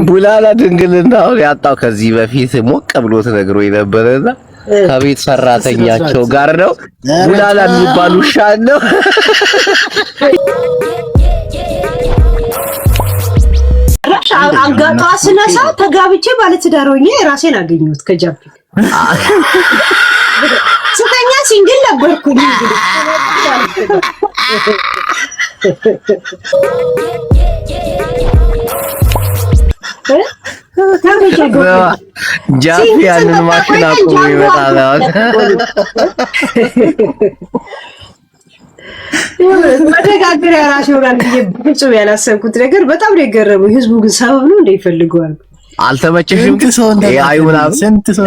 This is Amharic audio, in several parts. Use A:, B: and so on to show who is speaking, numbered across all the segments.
A: ቡላላ ድንግልናውን ያጣው ከዚህ በፊት ሞቅ ብሎት ነግሮኝ ነበርና ከቤት ሰራተኛቸው ጋር ነው። ቡላላ የሚባል ውሻ ነው።
B: አንጋጣ ስነሳ ተጋብቼ ባለትዳር ሆኜ ራሴን አገኘሁት ከጃፒ ስተኛ ሲንግል ነበርኩኝ።
A: ጃፒ ያንን ማሽን አቁሞ ይመጣል።
B: መደጋገሪያ ራሴ ሆናል ብዬ ፍጹም ያላሰብኩት ነገር በጣም ነው የገረመኝ። ህዝቡ ግን ሰበብ ነው እንደ ይፈልገዋል።
A: አልተመቸሽም? አይውላም
C: ስንት ሰው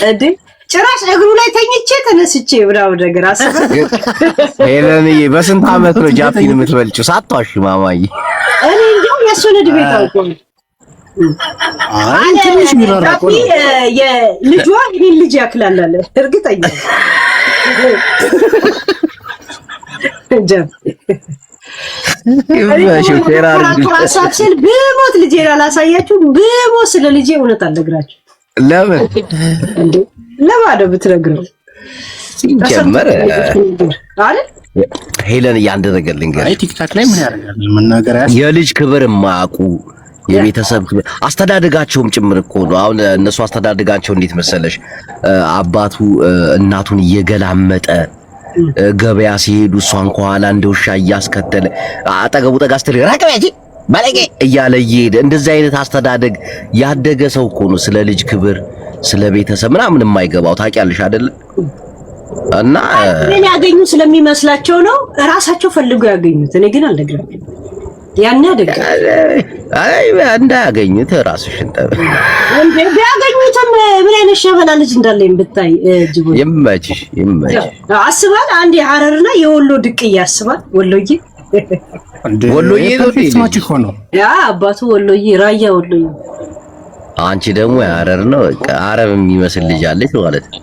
B: እንዴ ጭራሽ እግሩ ላይ ተኝቼ ተነስቼ ምናምን ነገር አሰበ።
A: ሄለንዬ በስንት አመት ነው ጃፒን የምትበልጪው? ሳትዋሺ ማማዬ።
B: እኔ እንደው የእሱን ዕድሜ ታውቀው
C: ትንሽ ሚራራቆ ነው
B: የልጇ እኔን ልጅ ያክላል አለ እርግጠኛ ጃፒ ሳብስል ብሞት ልጄን አላሳያችሁ ብሞት ስለ ልጄ እውነት አልነግራችሁ።
A: ለምን
B: እንዴ ለማደው ብትነግረው
A: ሲጀመር
B: አይደል
A: ሄለን ያንደ ነገር ልንገር።
C: አይ ቲክታክ ላይ ምን ያደርጋል መናገር
A: የልጅ ክብር የማያውቁ የቤተሰብ አስተዳደጋቸውም ጭምር እኮ ነው። አሁን እነሱ አስተዳደጋቸው እንዴት መሰለሽ? አባቱ እናቱን እየገላመጠ ገበያ ሲሄዱ እሷን ከኋላ እንደ ውሻ እያስከተለ አጠገቡ ጠጋ ስትል ራቀበጂ ባለጌ እያለ እየሄደ እንደዚህ አይነት አስተዳደግ ያደገ ሰው እኮ ነው ስለ ልጅ ክብር ስለ ቤተሰብ ምናምን የማይገባው ታውቂያለሽ አይደል? እና
B: ምን ያገኙ ስለሚመስላቸው ነው ራሳቸው ፈልገው ያገኙት። እኔ ግን አልነግራችሁም። ያን ያደግ
A: አይ እንዳያገኙት ራስሽን ጠብቂ።
B: እንዴ ቢያገኙትም ምን አይነት ሸበላ ልጅ እንዳለኝ ብታይ ጅቦ
A: ይመችሽ።
B: አስባል አንድ የሐረርና የወሎ ድቅዬ ያስባል። ወሎዬ
C: ነው
B: ያ አባቱ ወሎዬ ራያ ወሎዬ።
A: አንቺ ደግሞ የሐረር ነው በቃ አረብ የሚመስል ልጅ አለሽ ማለት ነው።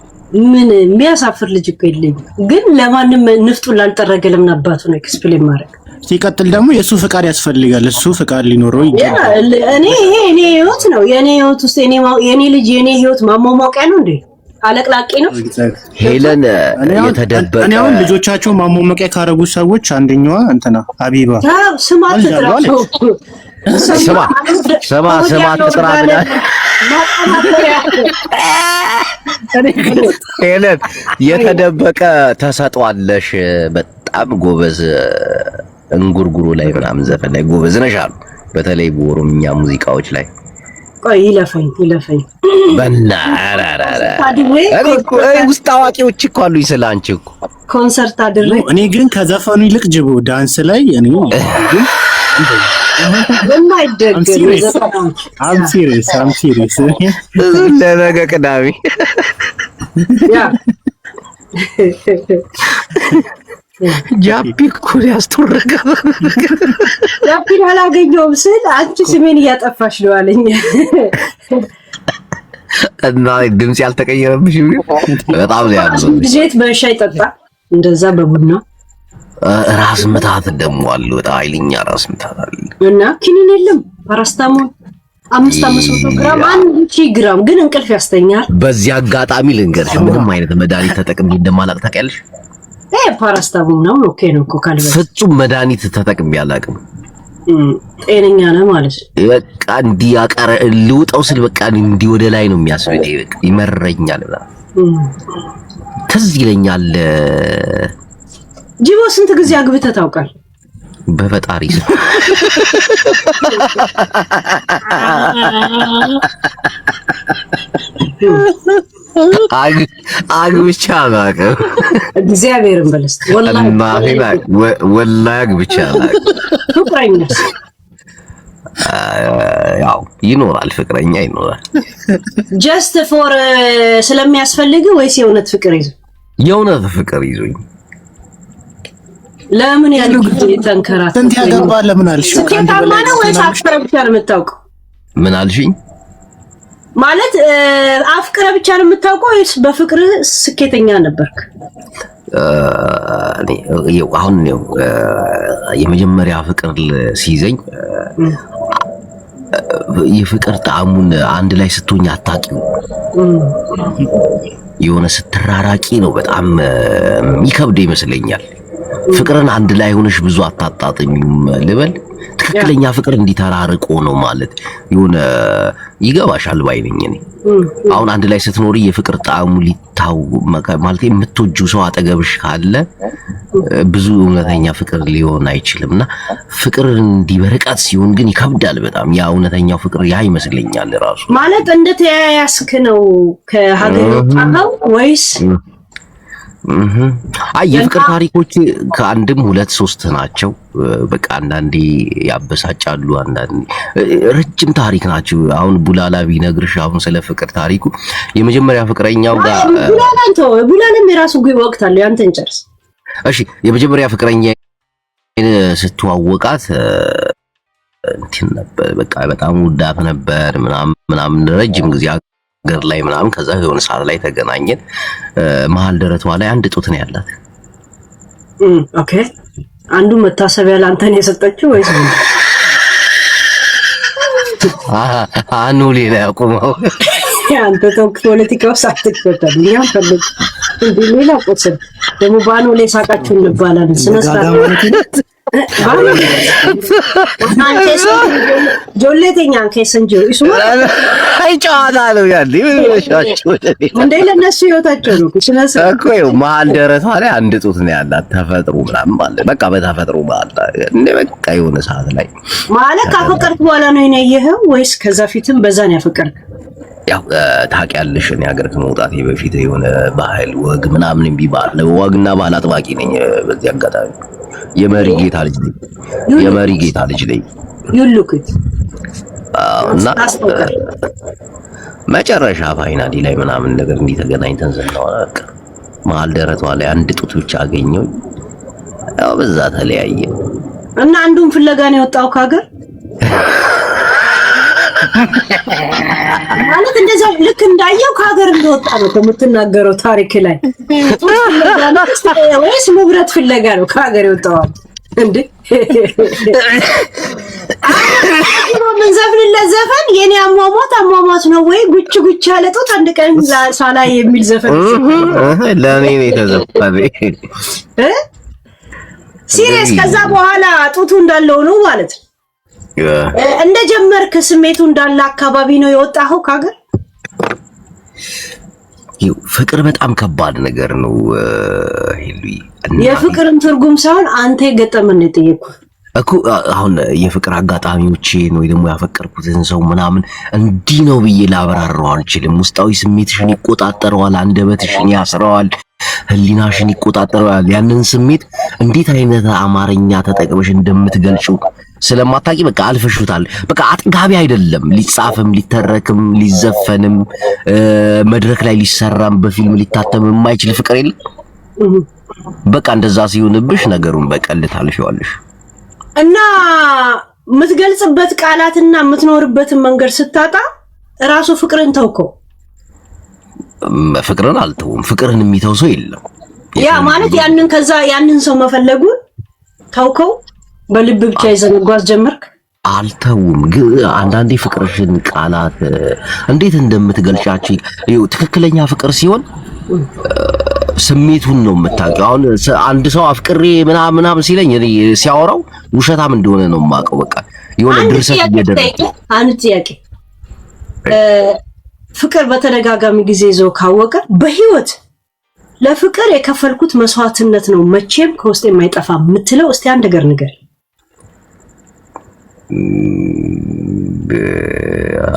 B: ምን የሚያሳፍር ልጅ እኮ የለኝም። ግን ለማንም ንፍጡን ላልጠረገ ለምን አባቱ ነው ኤክስፕሌን ማድረግ።
C: ሲቀጥል ደግሞ የሱ ፍቃድ ያስፈልጋል። እሱ ፍቃድ ሊኖረው ይገባል።
B: እኔ ህይወት ነው የኔ ህይወት ውስጥ የኔ ልጅ የኔ ህይወት ማሟሟቂያ ነው እንዴ? አለቅላቂ ነው።
A: ሄለን የተደበቀ
C: እኔ አሁን ልጆቻቸው ማሟሟቂያ ካረጉ ሰዎች አንደኛዋ እንትና ሀቢባ
B: ስማ ትጥራቸው
A: ስማ ትጥራብና ሄለን የተደበቀ ተሰጧለሽ። በጣም ጎበዝ እንጉርጉሩ ላይ ምናምን ዘፈን ላይ ጎበዝ ነሽ አሉ። በተለይ በኦሮምኛ ሙዚቃዎች ላይ
B: ቆይ ይለፈኝ
A: በናራራራ ውስጥ አዋቂዎች እኮ አሉኝ ስላንቺ እኮ
B: ኮንሰርት አድርገው።
C: እኔ ግን ከዘፈኑ ይልቅ ጅቦ ዳንስ ላይ እኔ ግን I'm serious
A: ለነገ ቅዳሜ
B: ያ
A: ጃፒ እኮ ያስተወረቀ
B: ጃፒን አላገኘውም ስል አንቺ ስሜን እያጠፋሽ ነው አለኝ።
A: እና ድምጽ ያልተቀየረብሽ በጣም ነው ያለው።
B: ጊዜት በሻይ ጠጣ እንደዛ በቡና
A: ራስ ምታት ደሞ አለ። በጣም ኃይለኛ ራስ ምታት አለ
B: እና ኪኒን የለም ፓራስታሞል 500 ግራም 1 ግራም ግን እንቅልፍ ያስተኛል።
A: በዚህ አጋጣሚ ልንገርሽ ምንም አይነት መድኃኒት ተጠቅሜ እንደማላቅ ታውቂያለሽ?
B: ፓራስታሞል ነው ኦኬ ነው እኮ ካልበ
A: ፍጹም መድኃኒት ተጠቅሜ አላውቅም።
B: ጤነኛ ነህ ማለት
A: በቃ እንዲህ ያቀረ ልውጠው ስል በቃ እንዲህ ወደ ላይ ነው የሚያስበኝ። በቃ ይመረኛል ብላ ትዝ ይለኛል።
B: ጂቦ ስንት ጊዜ አግብተህ ታውቃል?
A: በፈጣሪ አግብቻ አላውቅም።
B: እግዚአብሔርን በለስ
A: ወላሂ አግብቻ አላውቅም።
B: ፍቅረኛስ?
A: ያው ይኖራል፣ ፍቅረኛ ይኖራል።
B: ጀስት ፎር ስለሚያስፈልግ ወይስ የእውነት ፍቅር ይዞ?
A: የእውነት ፍቅር ይዞኝ
B: ለምን ያለ ጊዜ ተንከራተተ?
C: ስንት ያገባ ለምን አልሽ?
B: ስኬታማ ነው ወይስ አፍቅረ ብቻ ነው የምታውቀው?
A: ምን አልሽኝ?
B: ማለት አፍቅረ ብቻ ነው የምታውቀው ወይስ በፍቅር ስኬተኛ ነበርክ?
A: አሁን የመጀመሪያ ፍቅር ሲይዘኝ የፍቅር ጣዕሙን አንድ ላይ ስትሆኝ አታውቂው። የሆነ ስትራራቂ ነው በጣም የሚከብድ ይመስለኛል። ፍቅርን አንድ ላይ ሆነሽ ብዙ አታጣጥሚውም ልበል። ትክክለኛ ፍቅር እንዲተራርቆ ነው ማለት የሆነ ይገባሻል ባይ ነኝ እኔ። አሁን አንድ ላይ ስትኖሪ የፍቅር ጣዕሙ ሊታው ማለት የምትወጂው ሰው አጠገብሽ ካለ ብዙ እውነተኛ ፍቅር ሊሆን አይችልምና ፍቅር እንዲህ በርቀት ሲሆን ግን ይከብዳል በጣም። ያ እውነተኛው ፍቅር ያ ይመስለኛል ራሱ
B: ማለት እንደተያያስክ ነው ከሀገር ወጣው ወይስ?
A: አይ የፍቅር ታሪኮች ከአንድም ሁለት ሶስት ናቸው። በቃ አንዳንዴ ያበሳጫሉ፣ አንዳንዴ ረጅም ታሪክ ናቸው። አሁን ቡላላ ቢነግርሽ አሁን ስለ ፍቅር ታሪኩ የመጀመሪያ ፍቅረኛው ጋር
B: ቡላላም የራሱ ወቅት አለ። ያንተን ጨርስ
A: እሺ። የመጀመሪያ ፍቅረኛ ስትዋወቃት እንትን ነበር በቃ በጣም ውዳት ነበር ምናምን ረጅም ጊዜ ገር ላይ ምናምን። ከዛ የሆነ ሰዓት ላይ ተገናኘን። መሀል ደረቷ ላይ አንድ ጡት ነው ያላት።
B: ኦኬ አንዱ መታሰቢያ ላንተን የሰጠችው ወይስ ምን?
A: አኑሊ ላይ አቁመው
B: አንተ ተውክ። ፖለቲካው ሳትከተል እኛ ፈልግ እንዴ ሌላ ቁስል ደግሞ ባኑ ላይ ሳቃችሁ እንባላለን። ስነስርዓት ጆሌተኛ ከሰንጆ እሱ
A: አይ ጨዋታ ነው ያለ
B: እንዴ ለነሱ ህይወታቸው ነው። ስነስርዓት
A: እኮ ይኸው መሀል ደረቷ ላይ አንድ ጡት ነው ያላት። ተፈጥሮ ምናምን ማለት በቃ በተፈጥሮ ማለት እንዴ በቃ የሆነ ሰዓት ላይ
B: ማለት ካፈቀርክ በኋላ ነው የነየኸው ወይስ ከዛ ፊትም በዛ ነው ያፈቀርክ?
A: ያው ታውቂያለሽ እኔ ሀገር ከመውጣቴ በፊት የሆነ ባህል ወግ ምናምን የሚባል ወግና ባህል አጥባቂ ነኝ። በዚህ አጋጣሚ የመሪ ጌታ ልጅ ነኝ።
B: ይሉክት
A: እና መጨረሻ ፋይናሊ ላይ ምናምን ነገር እንዲህ ተገናኝተን ስናወራ በቃ መሀል ደረቷ ላይ አንድ ጡት ብቻ አገኘው። ያው በዛ ተለያየ
B: እና አንዱን ፍለጋ ነው የወጣው ከሀገር ማለት እንደዛ ልክ እንዳየው ከሀገር እንደወጣ ነው የምትናገረው ታሪክ ላይ ወይስ ንብረት ፍለጋ ነው ከሀገር የወጣው እንዴ? ምን ዘፍንለት ዘፈን የኔ አሟሟት ነው ወይ ጉች ጉች ያለ ጡት አንድ ቀን ሳላ የሚል ዘፈን
A: ለኔ ነው የተዘፈነ
B: ሲሪየስ። ከዛ በኋላ ጡቱ እንዳለው ነው ማለት ነው። እንደጀመርክ ስሜቱ እንዳለ አካባቢ ነው የወጣው ከሀገር።
A: ፍቅር በጣም ከባድ ነገር ነው ሄሉይ።
B: የፍቅርን ትርጉም ሳይሆን አንተ የገጠመን ነው የጠየኩህ
A: እኮ። አሁን የፍቅር አጋጣሚዎችን ወይ ደግሞ ያፈቀርኩትን ሰው ምናምን እንዲህ ነው ብዬ ላብራራው አልችልም። ውስጣዊ ስሜትሽን ይቆጣጠረዋል፣ አንደበትሽን ያስረዋል፣ ህሊናሽን ይቆጣጠረዋል። ያንን ስሜት እንዴት አይነት አማርኛ ተጠቅመሽ እንደምትገልጪው ስለማታቂ በቃ አልፈሽታል። በቃ አጥጋቢ አይደለም። ሊጻፍም ሊተረክም ሊዘፈንም መድረክ ላይ ሊሰራም በፊልም ሊታተም የማይችል ፍቅር የለም። በቃ እንደዛ ሲሆንብሽ ነገሩን በቀል ታልፊዋለሽ
B: እና የምትገልጽበት ቃላትና የምትኖርበትን መንገድ ስታጣ ራሱ ፍቅርን ተውከው።
A: ፍቅርን አልተውም። ፍቅርን የሚተው ሰው የለም።
B: ያ ማለት ያንን ሰው መፈለጉን ተውከው። በልብ ብቻ ይዘን ጓዝ ጀመርክ።
A: አልተውም ግን አንዳንዴ ፍቅርሽን ቃላት እንዴት እንደምትገልጫቸው ትክክለኛ ፍቅር ሲሆን ስሜቱን ነው የምታውቂው። አሁን አንድ ሰው አፍቅሬ ምናምን ሲለኝ እኔ ሲያወራው ውሸታም እንደሆነ ነው የማውቀው። በቃ የሆነ ድርሰት እየደረሰ
B: አንድ ጥያቄ ፍቅር በተደጋጋሚ ጊዜ ይዞ ካወቀ በህይወት ለፍቅር የከፈልኩት መስዋዕትነት ነው መቼም ከውስጥ የማይጠፋ የምትለው እስቲ አንድ ነገር ንገር።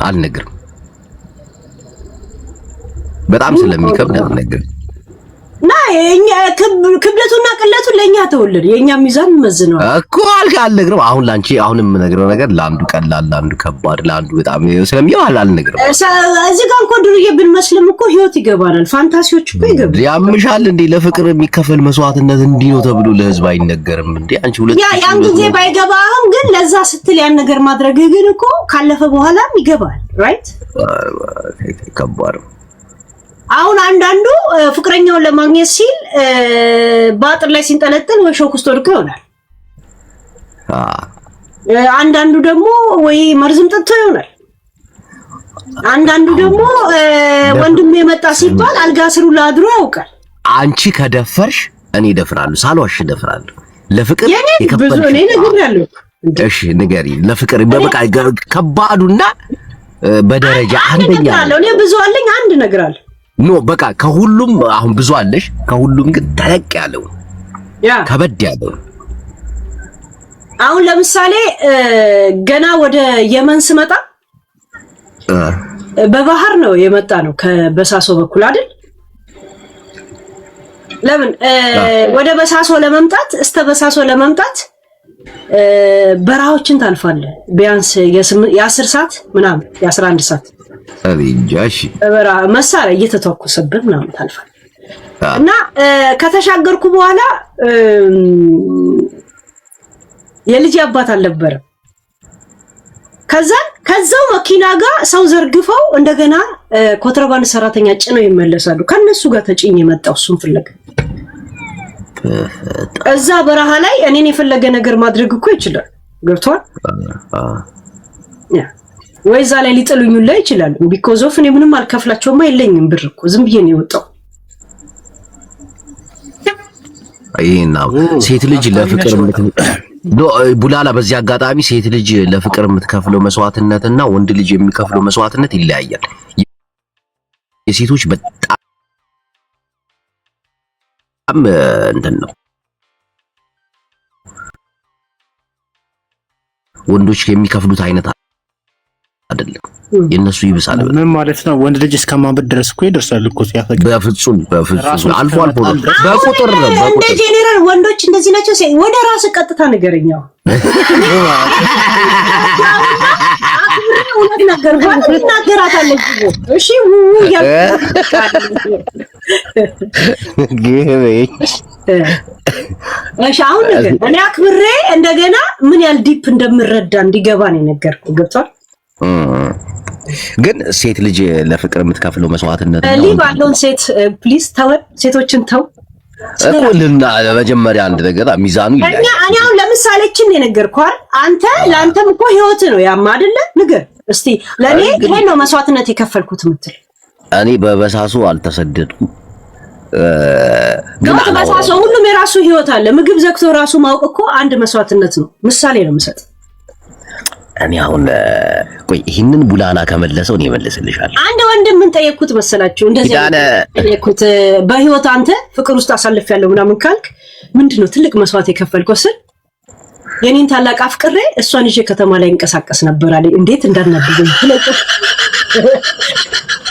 A: አልነግርም። በጣም ስለሚከብድ አልነግርም።
B: ና የኛ ክብደቱና ቅለቱ ለኛ ተወለደ የኛ ሚዛን መዝነው
A: እኮ አልነግርም። አሁን ላንቺ አሁንም የምነግረው ነገር ለአንዱ ቀላል ለአንዱ ከባድ ለአንዱ በጣም ስለሚያው አልነግርም።
B: እዚህ ጋር እንኳን ዱርዬ ብንመስልም እኮ ህይወት ይገባናል። ፋንታሲዎች እኮ ይገባል።
A: ያምሻል እንዴ? ለፍቅር የሚከፈል መስዋዕትነት እንዲህ ነው ተብሎ ለህዝብ አይነገርም እንዴ? አንቺ ሁለት
B: ያን ጊዜ ባይገባህም ግን ለዛ ስትል ያን ነገር ማድረግ ግን እኮ ካለፈ በኋላም ይገባል። ራይት
A: ከባድ።
B: አሁን አንዳንዱ ፍቅረኛውን ለማግኘት ሲል በአጥር ላይ ሲንጠለጥል ወይ ሾክ ውስጥ ወድቆ ይሆናል። አንዳንዱ ደግሞ ወይ መርዝም ጠጥቶ ይሆናል። አንዳንዱ ደግሞ ወንድሜ የመጣ ሲባል አልጋ ስሩ ላድሮ ያውቃል።
A: አንቺ ከደፈርሽ እኔ እደፍራለሁ፣ ሳልዋሽ እደፍራለሁ። ለፍቅር
B: ብዙ እኔ ነግሬያለሁ።
A: እሺ ንገሪ። ለፍቅር በቃ ከባዱና በደረጃ አንደኛ
B: ነው። እኔ ብዙ አለኝ፣ አንድ እነግራለሁ።
A: ኖ በቃ ከሁሉም አሁን ብዙ አለሽ፣ ከሁሉም ግን ተለቅ ያለው ከበድ ያለው
B: አሁን ለምሳሌ ገና ወደ የመን ስመጣ በባህር ነው የመጣ ነው ከበሳሶ በኩል አይደል? ለምን ወደ በሳሶ ለመምጣት በሳሶ ለመምጣት በረሃዎችን ታልፋለህ። ቢያንስ የ10 ሰዓት ምናምን የ11 ሰዓት
A: አብጃሽ
B: በረሃ መሳሪያ እየተተኮሰብህ ምናምን ታልፋለህ። እና ከተሻገርኩ በኋላ የልጅ አባት አልነበረም። ከዛው መኪና ጋር ሰው ዘርግፈው እንደገና ኮንትራባንድ ሰራተኛ ጭነው ይመለሳሉ። ከነሱ ጋር ተጭኝ የመጣው እሱን ፍለጋ እዛ በረሃ ላይ እኔን የፈለገ ነገር ማድረግ እኮ ይችላል። ገብቷል? ወይ እዛ ላይ ሊጥሉኝ ላይ ይችላል። ቢኮዝ ኦፍ እኔ ምንም አልከፍላቸውም፣ የለኝም ብር እኮ ዝም ብዬ ነው የወጣው።
A: አይና ሴት ልጅ ለፍቅር ቡላላ በዚህ አጋጣሚ ሴት ልጅ ለፍቅር የምትከፍለው መስዋዕትነትና ወንድ ልጅ የሚከፍለው መስዋዕትነት ይለያያል። የሴቶች በጣም እንትን ነው። ወንዶች የሚከፍሉት አይነት አይደለም። የነሱ ይብሳል።
C: ምን ማለት ነው? ወንድ ልጅ እስከማበድ ድረስ እኮ ይደርሳል እኮ ሲያፈቅር።
A: በፍጹም አልፎ አልፎ በቁጥር
B: እንደ ጄኔራል ወንዶች እንደዚህ ናቸው። ወደ ራስ ቀጥታ ነገርኛው እውነት ነገር እናገራታለሁ። እሺ እሺ አሁን ነገር እኔ አክብሬ እንደገና ምን ያህል ዲፕ እንደምረዳ እንዲገባ ነው የነገርኩህ። ገብቷል?
A: ግን ሴት ልጅ ለፍቅር የምትከፍለው መስዋዕትነት ነው።
B: ሊቭ አለውን ሴት ፕሊዝ ተወን፣ ሴቶችን ተው
A: እኮ ልና መጀመሪያ አንድ ነገር ሚዛኑ ይላል።
B: እኔ አሁን ለምሳሌ እቺን የነገርኩህ አንተ ለአንተም እኮ ህይወት ነው ያማ አይደለ? ንገር እስቲ ለኔ ይሄን ነው መስዋዕትነት የከፈልኩት የምትል።
A: እኔ በበሳሱ አልተሰደድኩም።
B: ግን በበሳሱ ሁሉም የራሱ ህይወት አለ። ምግብ ዘግቶ ራሱ ማውቅ እኮ አንድ መስዋዕትነት ነው። ምሳሌ ነው የምሰጥ።
A: እኔ አሁን ቆይ ይሄንን ቡላላ ከመለሰው እኔ እመልስልሻለሁ።
B: አንድ ወንድም ምን ጠየቅኩት መሰላችሁ? እንደዚህ ጠየቅኩት፣ በህይወት አንተ ፍቅር ውስጥ አሳልፌያለሁ ምናምን ካልክ ምንድነው ትልቅ መስዋዕት የከፈልከው ስል የኔን ታላቅ አፍቅሬ እሷን ይዤ ከተማ ላይ እንቀሳቀስ ነበር አለኝ። እንዴት እንዳናደደኝ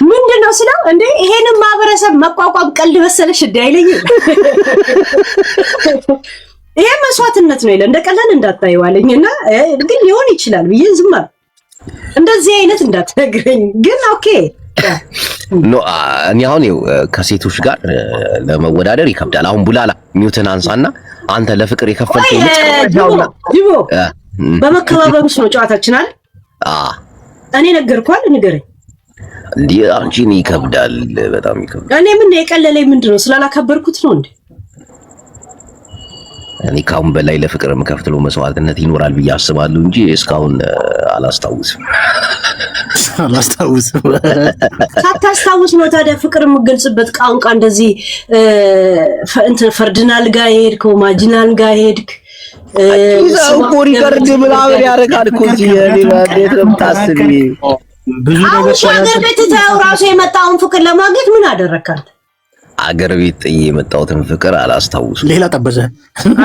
B: ምንድነው ስለው እንዴ ይሄንን ማህበረሰብ መቋቋም ቀልድ መሰለሽ እንዴ አይለኝም። ይሄ መስዋዕትነት ነው ይላል። እንደቀላል እንዳታየው አለኝና ግን ሊሆን ይችላል ብዬ ዝም አልኩ። እንደዚህ አይነት እንዳትነግረኝ ግን ኦኬ
A: ኖ እኔ አሁን ከሴቶች ጋር ለመወዳደር ይከብዳል። አሁን ቡላላ ሚውትን አንሳና አንተ ለፍቅር የከፈልከው
B: ዲቦ በመከባበር ውስጥ ነው ጨዋታችን አይደል? እኔ ነገርኳል ንገረኝ
A: እንዴ አንቺ ነው ይከብዳል፣ በጣም ይከብዳል።
B: እኔ ምን የቀለለኝ ምንድነው ስላላከበርኩት ነው እንዴ?
A: እኔ ካሁን በላይ ለፍቅር የምከፍለው መስዋዕትነት ይኖራል ብዬ አስባለሁ እንጂ እስካሁን አላስታውስም። ሳታስታውስ ነው ታዲያ ፍቅር የምገልጽበት ቋንቋ እንደዚህ እንትን ፈርዲናል ጋር ሄድከው ማጂናል ጋር ሄድክ ይዛው ኮሪከርድ ምናምን ያደርጋል እኮ እዚህ ለምን ታስቢ
C: ብዙ ነገር
B: ሀገር ቤት ተያው ራሱ የመጣውን ፍቅር ለማግኘት ምን አደረካል?
A: አገር ቤት የመጣሁትን ፍቅር አላስታውስም።
C: ሌላ ጠበዘ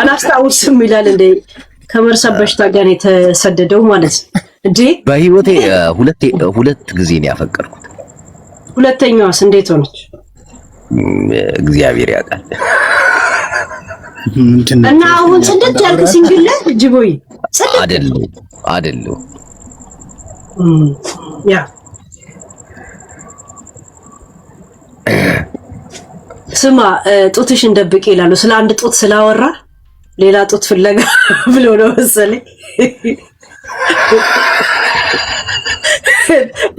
B: አላስታውስም ይላል እንዴ? ከመርሰብ በሽታ ጋር የተሰደደው ማለት እንዴ?
A: በህይወቴ ሁለት ጊዜ ነው ያፈቀርኩት።
B: ሁለተኛዋስ እንዴት ሆነች?
A: እግዚአብሔር ያውቃል።
B: እና አሁን ጽድት ያልክ ሲንግል ጅቦይ አይደለም ያ ስማ ጡትሽን ደብቄ ይላሉ። ስለ አንድ ጡት ስላወራ ሌላ ጡት ፍለጋ ብሎ ነው መሰለኝ።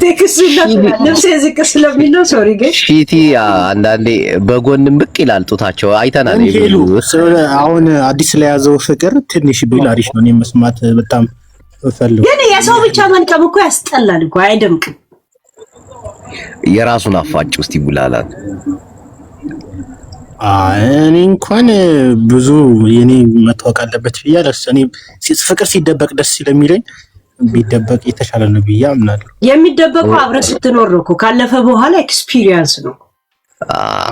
B: ቴክስቱና ልብሴ ዝቅ ስለሚል ነው። ሶሪ ግን
A: ሺቲ አንዳንዴ በጎንም ብቅ ይላል ጡታቸው አይተናል።
C: አሁን አዲስ ስለያዘው ፍቅር ትንሽ ቢል አሪፍ ነው። እኔ መስማት በጣም
B: ግን የሰው ብቻ መልቀም እኮ ያስጠላል እኮ አይደምቅም።
A: የራሱን አፋጭ ውስጥ ይቡላላል።
C: እኔ እንኳን ብዙ የኔ መታወቅ አለበት ብያለሁ። እኔ ፍቅር ሲደበቅ ደስ ስለሚለኝ ቢደበቅ የተሻለ ነው ብዬ አምናለሁ።
B: የሚደበቀው አብረህ ስትኖር ነው እኮ ካለፈ በኋላ ኤክስፒሪየንስ ነው።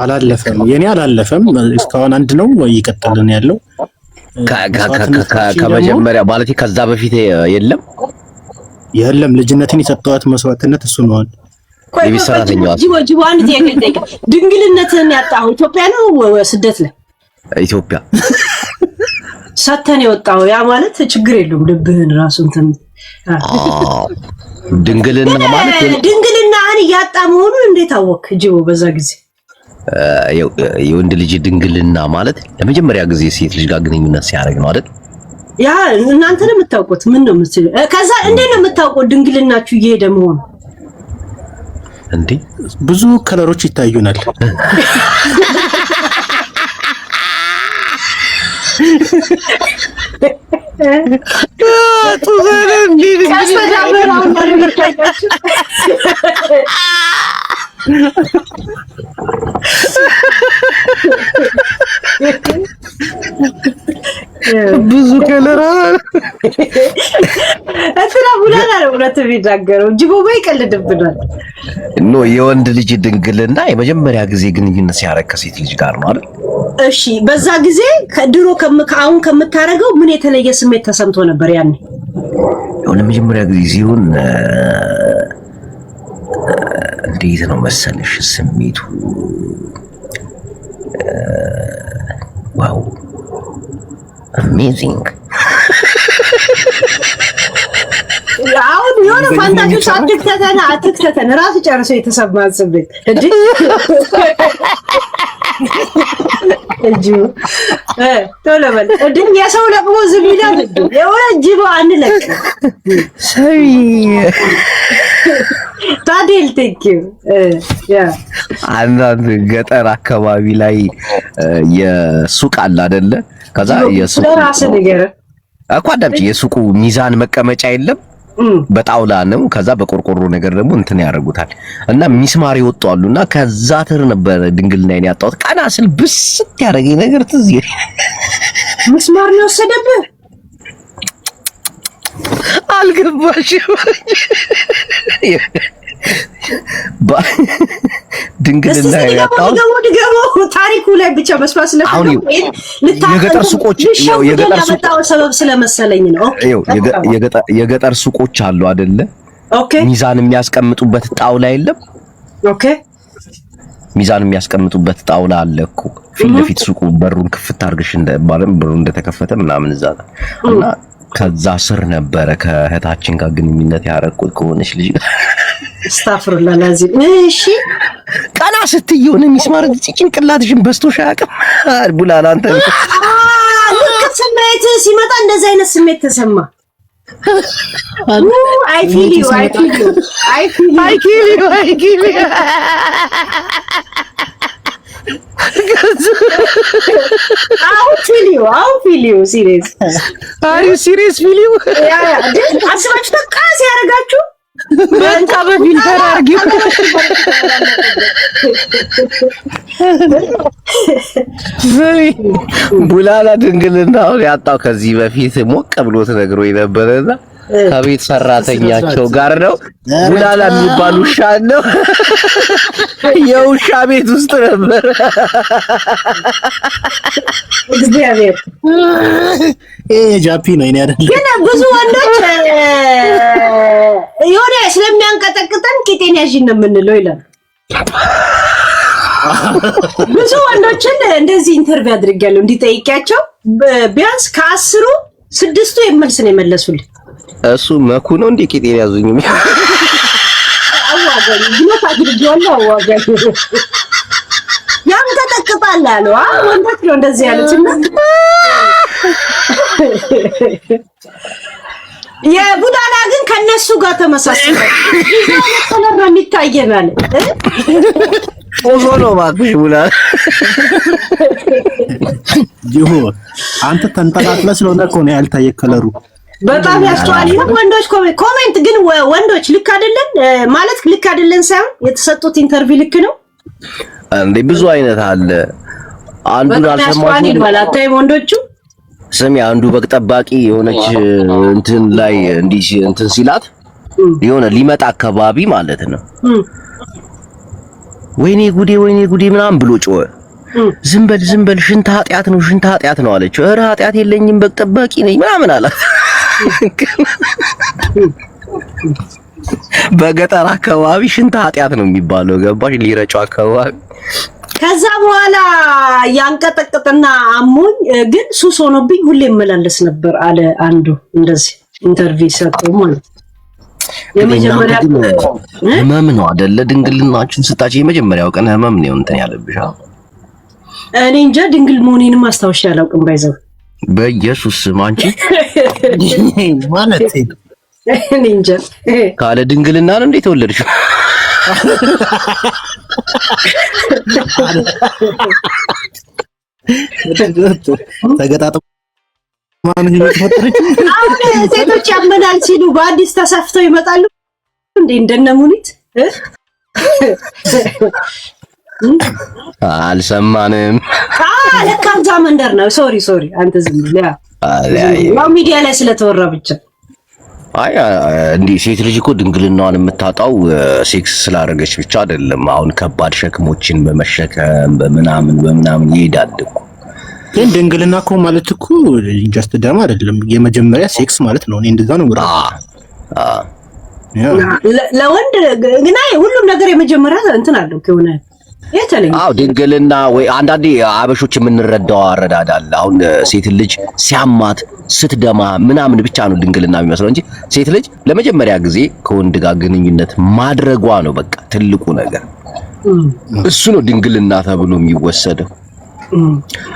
C: አላለፈም፣ የኔ አላለፈም። እስካሁን አንድ ነው ወይ ይቀጥልን ያለው
A: ከመጀመሪያ ማለት ከዛ በፊት የለም። ልጅነትን የሰጠዋት መስዋዕትነት እሱ ነው። የቤት ሰራተኛዋ
B: ጅቦ አንድ ጥያቄ ድንግልነትን ያጣው ኢትዮጵያ ነው ስደት ላይ?
A: ኢትዮጵያ
B: ሰተን የወጣው ያ ማለት ችግር የለውም። ልብህን ራሱ እንትን
A: ድንግልና ማለት
B: ድንግልናህን ያጣ መሆኑን እንዴት አወቅ ጅቦ? በዛ ጊዜ
A: የወንድ ልጅ ድንግልና ማለት ለመጀመሪያ ጊዜ ሴት ልጅ ጋር ግንኙነት ሲያደርግ ነው አይደል?
B: ያ እናንተ ነው የምታውቁት። ምን ነው የምትለው? ከዛ እንዴት ነው የምታውቁት ድንግልናችሁ እየሄደ መሆኑ?
A: እንዴ
C: ብዙ ከለሮች ይታዩናል።
A: ብዙ ከለራ
B: አትራ ቡላላ ነው የሚናገረው። ጅቦ ይቀልድብናል።
A: ኖ የወንድ ልጅ ድንግልና የመጀመሪያ ጊዜ ግንኙነት ሲያደርግ ከሴት ልጅ ጋር ነው አይደል?
B: እሺ በዛ ጊዜ ከድሮ አሁን ከምታረገው ምን የተለየ ስሜት ተሰምቶ ነበር ያኔ?
A: የሆነ መጀመሪያ ጊዜ ሲሆን እንዴት ነው መሰለሽ ስሜቱ? ዋው አሜዚንግ።
B: አሁን የሆነ ፋንታጆች አትክተተን ራሱ ጨርሶ የተሰማን ስሜት እንጂ ቶሎ በል እንዴ የሰው ለቅሞ ዝም ይላል እንዴ? የሆነ ጅቦ አንለቅ
A: ሰይ
B: ታዲል ቴንኪው ያ
A: አንዳንድ ገጠር አካባቢ ላይ የሱቅ አለ አይደለ? ከዛ የሱቁ
B: ራስ ነገር
A: እኮ አዳምጪ፣ የሱቁ ሚዛን መቀመጫ የለም በጣውላ ነው። ከዛ በቆርቆሮ ነገር ደግሞ እንትን ያደርጉታል እና ሚስማር ይወጣሉና ከዛ ተር ነበር ድንግልናዬን ያጣሁት። ቀና ስል ብስት ያደረገኝ ነገር ትዝ ይለኝ።
B: ሚስማር ነው ወሰደብህ?
A: አልገባሽም? ድንግልና ያጣው
B: ታሪኩ ላይ ብቻ መስማት ስለፈለኩ
A: የገጠር
B: ሱቆች ሰበብ ስለመሰለኝ ነው።
A: የገጠር ሱቆች አሉ አይደለ?
B: ኦኬ
A: ሚዛን የሚያስቀምጡበት ጣውላ የለም?
B: ኦኬ
A: ሚዛን የሚያስቀምጡበት ጣውላ አለ እኮ ፊት ለፊት ሱቁ በሩን ክፍት አድርገሽ በሩ እንደተከፈተ ምናምን እዛ እና ከዛ ስር ነበረ ከእህታችን ጋር ግንኙነት ያረቁት ከሆነች ልጅ
B: አስተፍሩላህ ላዚም። እሺ
A: ቀና ስትይ የሆነ ሚስማር ጭንቅላትሽን በስቶሽ አያውቅም? ቡላላ አንተ
B: ልክ ስሜት ሲመጣ እንደዛ አይነት ስሜት ተሰማ። አይ ፊል ዩ I'll feel you serious.
A: Are you serious feel you?
B: አስባችሁ ተቃስ ያረጋችሁ
A: በቃ በፊልተር አርጊው። ቡላላ ድንግልናው ያጣው ከዚህ በፊት ሞቀ ብሎት ነግሮኝ ነበርና ከቤት ሰራተኛቸው ጋር ነው። ቡላላ የሚባል ውሻ ነው። የውሻ ቤት ውስጥ ነበር።
B: እግዚአብሔር
C: ጃፒ ነው እኔ አይደለም።
B: ግን ብዙ ወንዶች የሆነ ስለሚያንቀጠቅጠን ቂጤን ያዥን ነው የምንለው ይላል። ብዙ ወንዶችን እንደዚህ ኢንተርቪው አድርጌያለሁ እንዲጠይቂያቸው ቢያንስ ከ10 6ቱ የመልስ ነው የመለሱልኝ።
A: እሱ መኩ ነው እንዴ ቂጤን ያዙኝ
B: አዋጋኝ ብሎት አድርጌዋለሁ። አዋጋኝ ያንቀጠቅጣል አለው። ወንዶች ነው እንደዚህ ያሉትና የቡዳላ ግን ከነሱ ጋር ተመሳሳይ ነው የሚታየናል።
A: ኦዞ ነው ማክሽ ቡላላ
C: ጂሆ አንተ ተንጠላጥለ ስለሆነ እኮ ነው ያልታየ ከለሩ
B: በጣም ያስተዋል። ወንዶች ኮሜንት ግን ወንዶች ልክ አይደለን ማለት ልክ አይደለን ሳይሆን የተሰጡት ኢንተርቪው ልክ ነው
A: እንዴ? ብዙ አይነት አለ። አንዱን አልሰማችሁም ማለት ወንዶቹ ስሚ፣ አንዱ በግ ጠባቂ የሆነች እንትን ላይ እንዲህ እንትን ሲላት የሆነ ሊመጣ አካባቢ ማለት ነው ወይኔ ጉዴ ምናምን ብሎ ጮኸ። ዝም በል ሽንት ኃጢአት ነው አለችው። ኧረ ኃጢአት የለኝም በግ ጠባቂ ነኝ ምናምን አላት። በገጠር አካባቢ ሽንት ኃጢአት ነው የሚባለው ገባሽ? ሊረጨው አካባቢ
B: ከዛ በኋላ ያንቀጠቀጠና አሞኝ ግን ሱስ ሆኖብኝ ሁሌ እመላለስ ነበር አለ አንዱ። እንደዚህ ኢንተርቪው ሰጠው ማለት የመጀመሪያ
A: ህመም ነው አይደለ? ድንግልናችን ስታች የመጀመሪያው ቀን ህመም ነው እንትን ያለብሽ።
B: እኔ እንጃ ድንግል መሆኔንም አስታውሻ አላውቅም። ባይዘው
A: በኢየሱስ ስም አንቺ
C: ማለት
B: እኔ እንጃ
A: ካለ ድንግልና ነው እንዴ ተወለድሽ?
C: ተገጣጣ
B: ሴቶች ያመናል ሲሉ በአዲስ ተሰፍተው ይመጣሉ እንዴ እንደነሙኒት
A: አልሰማንም።
B: ለካ እዛ መንደር ነው። ሶሪ አንተ ዝም ብለህ ያው ሚዲያ ላይ ስለተወራ ብቻ።
A: አይ እንዴ ሴት ልጅ እኮ ድንግልናዋን የምታጣው ሴክስ ስላደረገች ብቻ አይደለም። አሁን ከባድ ሸክሞችን በመሸከም በምናምን ይሄዳል እኮ።
C: ግን ድንግልና እኮ ማለት እኮ ጀስት ደም አይደለም፣ የመጀመሪያ ሴክስ ማለት ነው። እኔ እንደዛ ነው ብራ
B: ለወንድ ግን ሁሉም ነገር የመጀመሪያ እንትን አለው ከሆነ የተለየ
A: ድንግልና ወይ አንዳንዴ አበሾች የምንረዳው አረዳዳል። አሁን ሴት ልጅ ሲያማት ስትደማ ምናምን ብቻ ነው ድንግልና የሚመስለው እንጂ ሴት ልጅ ለመጀመሪያ ጊዜ ከወንድ ጋር ግንኙነት ማድረጓ ነው በቃ ትልቁ ነገር። እሱ ነው ድንግልና ተብሎ የሚወሰደው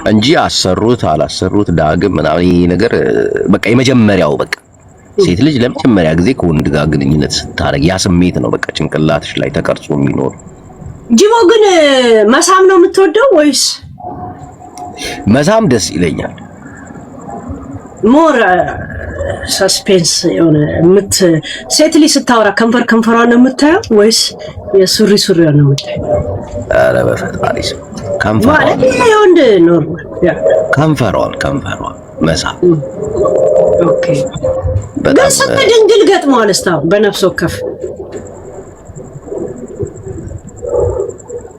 A: እንጂ አሰሩት አላሰሩት ዳግም ምናምን ይሄ ነገር በቃ የመጀመሪያው በቃ ሴት ልጅ ለመጀመሪያ ጊዜ ከወንድ ጋር ግንኙነት ስታደርግ ያ ስሜት ነው በቃ ጭንቅላትሽ ላይ ተቀርጾ የሚኖር።
B: ጂቦ ግን መሳም ነው የምትወደው ወይስ?
A: መሳም ደስ ይለኛል።
B: ሞር ሰስፔንስ የሆነ ሴት ልጅ ስታወራ ከንፈሯን ነው የምታየው ወይስ የሱሪ ነው የምታየው?
A: ኧረ በፈጣሪ ስም
B: ማለት የወንድ ኖርማል
A: ከንፈሯን መሳም።
B: ኦኬ በጣም ድንግል ገጥሟል እስካሁን በነፍስ ወከፍ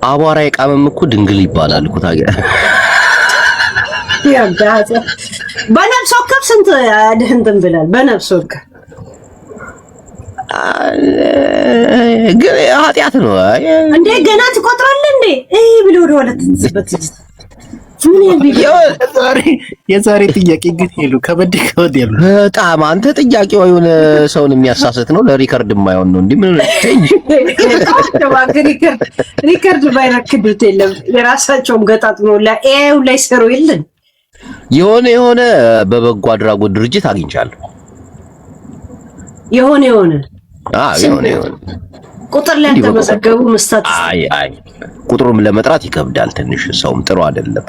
A: አቧራ የቃመም እኮ ድንግል ይባላል እኮ ታዲያ።
B: ያጋዘ በነፍስ ወከፍ ስንት እንትን ብላል። በነፍስ ወከፍ
A: ግን ኃጢአት ነው
B: እንዴ? ገና ትቆጥራለህ እንዴ? ብሎ ወደ ኋላ ትዝበት
C: የዛሬ ጥያቄ ግን ሄሉ ከበድ ያሉ
A: በጣም አንተ ጥያቄው የሆነ ሰውን የሚያሳስት ነው። ለሪከርድ የማይሆን ነው እንዴ? ምን
B: ሪከርድ ባይረክዱት የለም የራሳቸውም ገጣጥመው ለኤአዩ ላይ ሰሩ የለን
A: የሆነ በበጎ አድራጎት ድርጅት አግኝቻለሁ። የሆነ
B: ቁጥር ላይ ተመዘገቡ መስጠት
A: አይ ቁጥሩም ለመጥራት ይከብዳል ትንሽ። ሰውም ጥሩ አይደለም።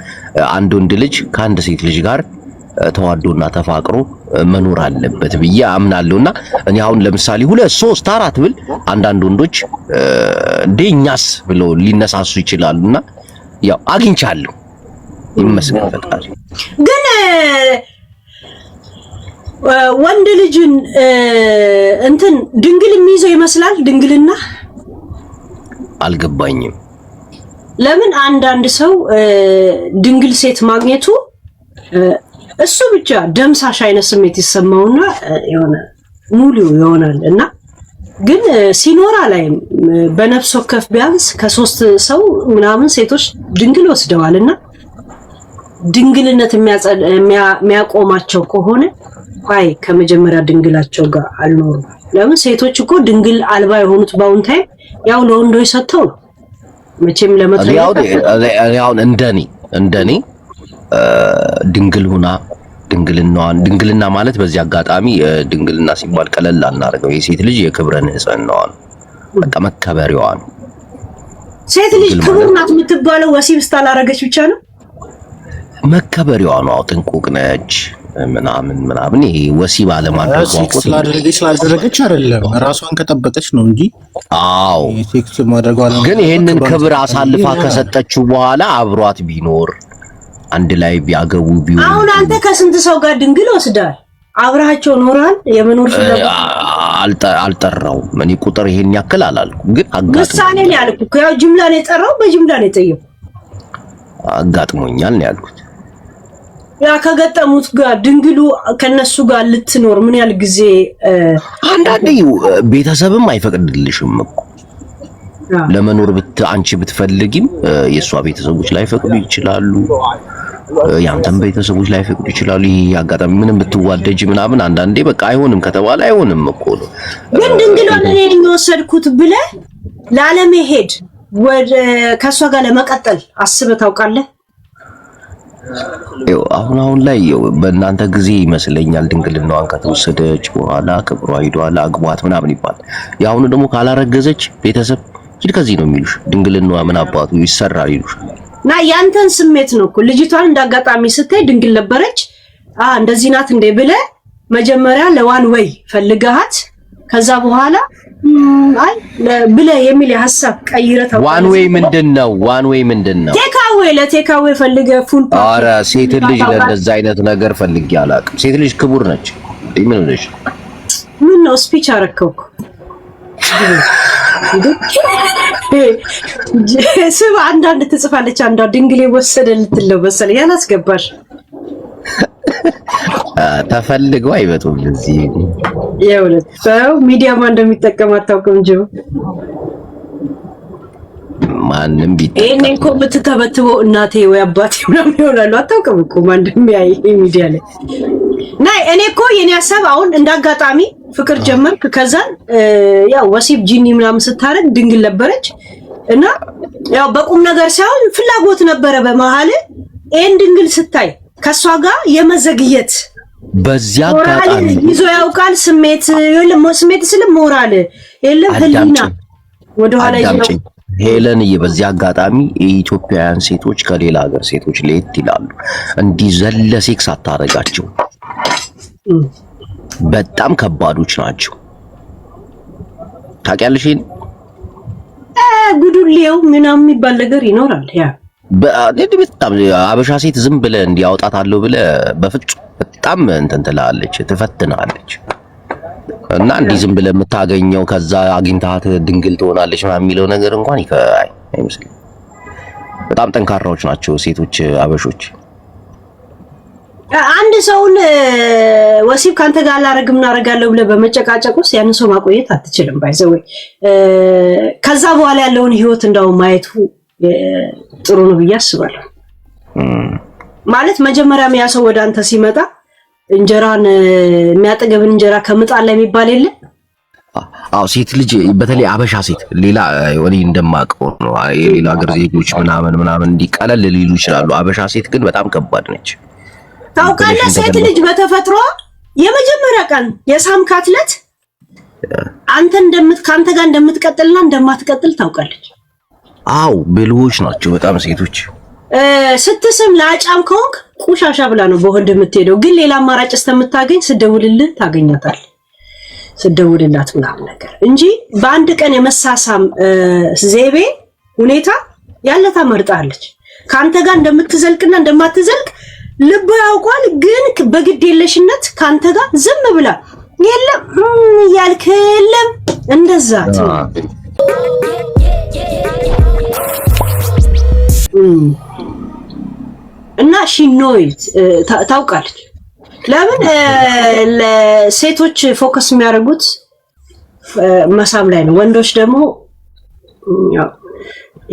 A: አንድ ወንድ ልጅ ከአንድ ሴት ልጅ ጋር ተዋዶና ተፋቅሮ መኖር አለበት ብዬ አምናለሁና እኔ አሁን ለምሳሌ 2 3 4 ብል አንዳንድ ወንዶች እንደኛስ ብለው ሊነሳሱ ይችላሉና ያው አግኝቻለሁ ይመስገን ፈጣሪ።
B: ግን ወንድ ልጅን እንትን ድንግል የሚይዘው ይመስላል። ድንግልና
A: አልገባኝም።
B: ለምን አንዳንድ ሰው ድንግል ሴት ማግኘቱ እሱ ብቻ ደምሳሽ አይነት ስሜት ይሰማውና የሆነ ሙሉ ይሆናል እና ግን ሲኖራ ላይ በነፍስ ወከፍ ቢያንስ ከ3 ሰው ምናምን ሴቶች ድንግል ወስደዋልና ድንግልነት የሚያቆማቸው ከሆነ አይ ከመጀመሪያ ድንግላቸው ጋር አልኖርም። ለምን ሴቶች እኮ ድንግል አልባ የሆኑት ባውን ታይም ያው ለወንዶች ሰጥተው ነው መቼም ለመጥሪያው
A: ያው እንደኔ ድንግል ሆና ድንግልና ማለት በዚህ አጋጣሚ ድንግልና ሲባል ቀለል አናደርገው። የሴት ልጅ የክብረ ንጽህናዋ ነው በቃ መከበሪያዋ ነው።
B: ሴት ልጅ ክቡር ናት የምትባለው ወሲብ ስታላረገች ብቻ ነው
A: መከበሪያዋ ነው። ጥንቁቅ ነች፣ ምናምን ይሄ ወሲብ አለማድረግ
C: ስላደረገች አይደለም ራሷን ከጠበቀች ነው እንጂ።
A: አዎ
C: ሴክስ ማድረጓ ነው።
A: ግን ይሄንን ክብር አሳልፋ ከሰጠችው በኋላ አብሯት ቢኖር አንድ ላይ ቢያገቡ ቢሆን።
B: አሁን አንተ ከስንት ሰው ጋር ድንግል ወስዳል? አብራቸው ኖራል? የመኖር
A: አልጠራው እኔ ቁጥር ይሄን ያክል አላልኩም፣ ግን
B: ምሳሌ ነው ያልኩት። ያው ጅምላ ነው የጠራው፣ በጅምላ ነው የጠየው።
A: አጋጥሞኛል ነው ያልኩት።
B: ያ ከገጠሙት ጋር ድንግሉ ከነሱ ጋር ልትኖር ምን ያህል ጊዜ?
A: አንዳንዴ ቤተሰብም አይፈቅድልሽም እኮ ለመኖር አንቺ ብትፈልጊም የሷ ቤተሰቦች ላይፈቅዱ ይችላሉ፣ ያንተም ቤተሰቦች ላይፈቅዱ ይችላሉ። ይሄ አጋጣሚ ምንም ብትዋደጅ ምናምን አንዳንዴ በቃ አይሆንም ከተባለ አይሆንም እኮ ነው።
B: ግን ድንግሏን እኔ የሚወሰድኩት ብለህ ላለመሄድ ወደ ከሷ ጋር ለመቀጠል አስበህ ታውቃለህ?
A: አሁን ላይ በእናንተ ጊዜ ይመስለኛል ድንግልናዋን ከተወሰደች በኋላ ክብሯ ሂዷል አግቧት ምናምን ይባል። የአሁኑ ደግሞ ካላረገዘች ቤተሰብ ሂድ ከዚህ ነው የሚሉሽ። ድንግልናዋ ምን አባቱ ይሰራል ይሉሽ።
B: እና ያንተን ስሜት ነው እኮ ልጅቷን እንዳጋጣሚ ስታይ ድንግል ነበረች እንደዚህ ናት እንደ ብለህ መጀመሪያ ለዋን ወይ ፈልገሃት ከዛ በኋላ አይ ብለህ የሚል ሐሳብ ቀይረህ ታውቃለህ?
A: ዋን ወይ ምንድነው? ዋን ወይ ምንድነው?
B: ለቴካዌ ፈልገህ ፉል ፓክ።
A: ኧረ ሴት ልጅ ለእንደዛ አይነት ነገር ፈልጌ አላውቅም። ሴት ልጅ ክቡር ነች። ምን ነሽ?
B: ምን ነው ስፒች አረከው ስም አንዳንድ ትጽፋለች፣ አንዳንድ ድንግሌ ወሰደ ልትለው መሰለኝ። ያላስገባሽ
A: ተፈልገው አይመጡም እዚህ።
B: የእውነት ሰው ሚዲያማ እንደሚጠቀም አታውቅም እንጂ
A: ማንም ቢጠቀም
B: እኔ እኮ ብትተበትበው እናቴ ወይ አባቴ ምናምን ይሆናሉ። አታውቅም እኮ ማንም ያይ ሚዲያ ላይ ናይ። እኔ እኮ የኔ ሐሳብ አሁን እንዳጋጣሚ ፍቅር ጀመርክ፣ ከዛ ያው ወሲብ ጂኒ ምናምን ስታረግ ድንግል ነበረች እና ያው በቁም ነገር ሳይሆን ፍላጎት ነበረ በመሃል ኤን ድንግል ስታይ ከሷ ጋር የመዘግየት
A: በዚያ አጋጣሚ
B: ይዞ ያውቃል። ስሜት ስለ ሞራል የለም ህሊና ወደ ኋላ ይዞ
A: ሄለን በዚህ አጋጣሚ የኢትዮጵያውያን ሴቶች ከሌላ ሀገር ሴቶች ለየት ይላሉ። እንዲህ ዘለ ሴክስ አታረጋቸው፣ በጣም ከባዶች ናቸው። ታውቂያለሽ?
B: ጉዱሌው ምናምን የሚባል ነገር ይኖራል። ያ
A: በጣም አበሻ ሴት ዝም ብለህ እንዲያወጣታለሁ ብለህ በፍጹም በጣም እንትን ትላለች፣ ትፈትናለች። እና እንዲህ ዝም ብለህ የምታገኘው ከዛ አግኝታት ድንግል ትሆናለች ምናምን የሚለው ነገር እንኳን አይመስልም። በጣም ጠንካራዎች ናቸው ሴቶች አበሾች።
B: አንድ ሰውን ወሲብ ካንተ ጋር አላረግም እናረጋለሁ ብለህ በመጨቃጨቅ ውስጥ ያን ሰው ማቆየት አትችልም። ባይዘው ከዛ በኋላ ያለውን ህይወት እንዳው ማየቱ ጥሩ ነው ብዬ አስባለሁ። ማለት መጀመሪያ ያ ሰው ወደ አንተ ሲመጣ እንጀራን የሚያጠገብን እንጀራ ከምጣድ ላይ የሚባል የለ።
A: አዎ ሴት ልጅ በተለይ አበሻ ሴት ሌላ ወዲ እንደማቀው ነው። የሌላ ሀገር ዜጎች ምናምን እንዲቀለል ሊሉ ይችላሉ። አበሻ ሴት ግን በጣም ከባድ ነች።
B: ታውቃለህ? ሴት ልጅ በተፈጥሮ የመጀመሪያ ቀን የሳምካት ዕለት ካንተ ጋር እንደምትቀጥልና እንደማትቀጥል ታውቃለች።
A: አው ብልሆች ናቸው በጣም ሴቶች።
B: ስትስም ለአጫም ከሆንክ ቁሻሻ ብላ ነው በወንድ የምትሄደው። ግን ሌላ አማራጭ እስከምታገኝ ስደውልልህ ታገኛታል። ስደውልላት ምናምን ነገር እንጂ በአንድ ቀን የመሳሳም ዘይቤ ሁኔታ ያለ ታመርጣለች። ካንተ ጋር እንደምትዘልቅና እንደማትዘልቅ ልብ ያውቋል። ግን በግድ የለሽነት ካንተ ጋር ዝም ብላ የለም ያልከለም እንደዛ እና ሺኖይት ታውቃለች። ለምን ለሴቶች ፎከስ የሚያደርጉት መሳም ላይ ነው። ወንዶች ደግሞ ያው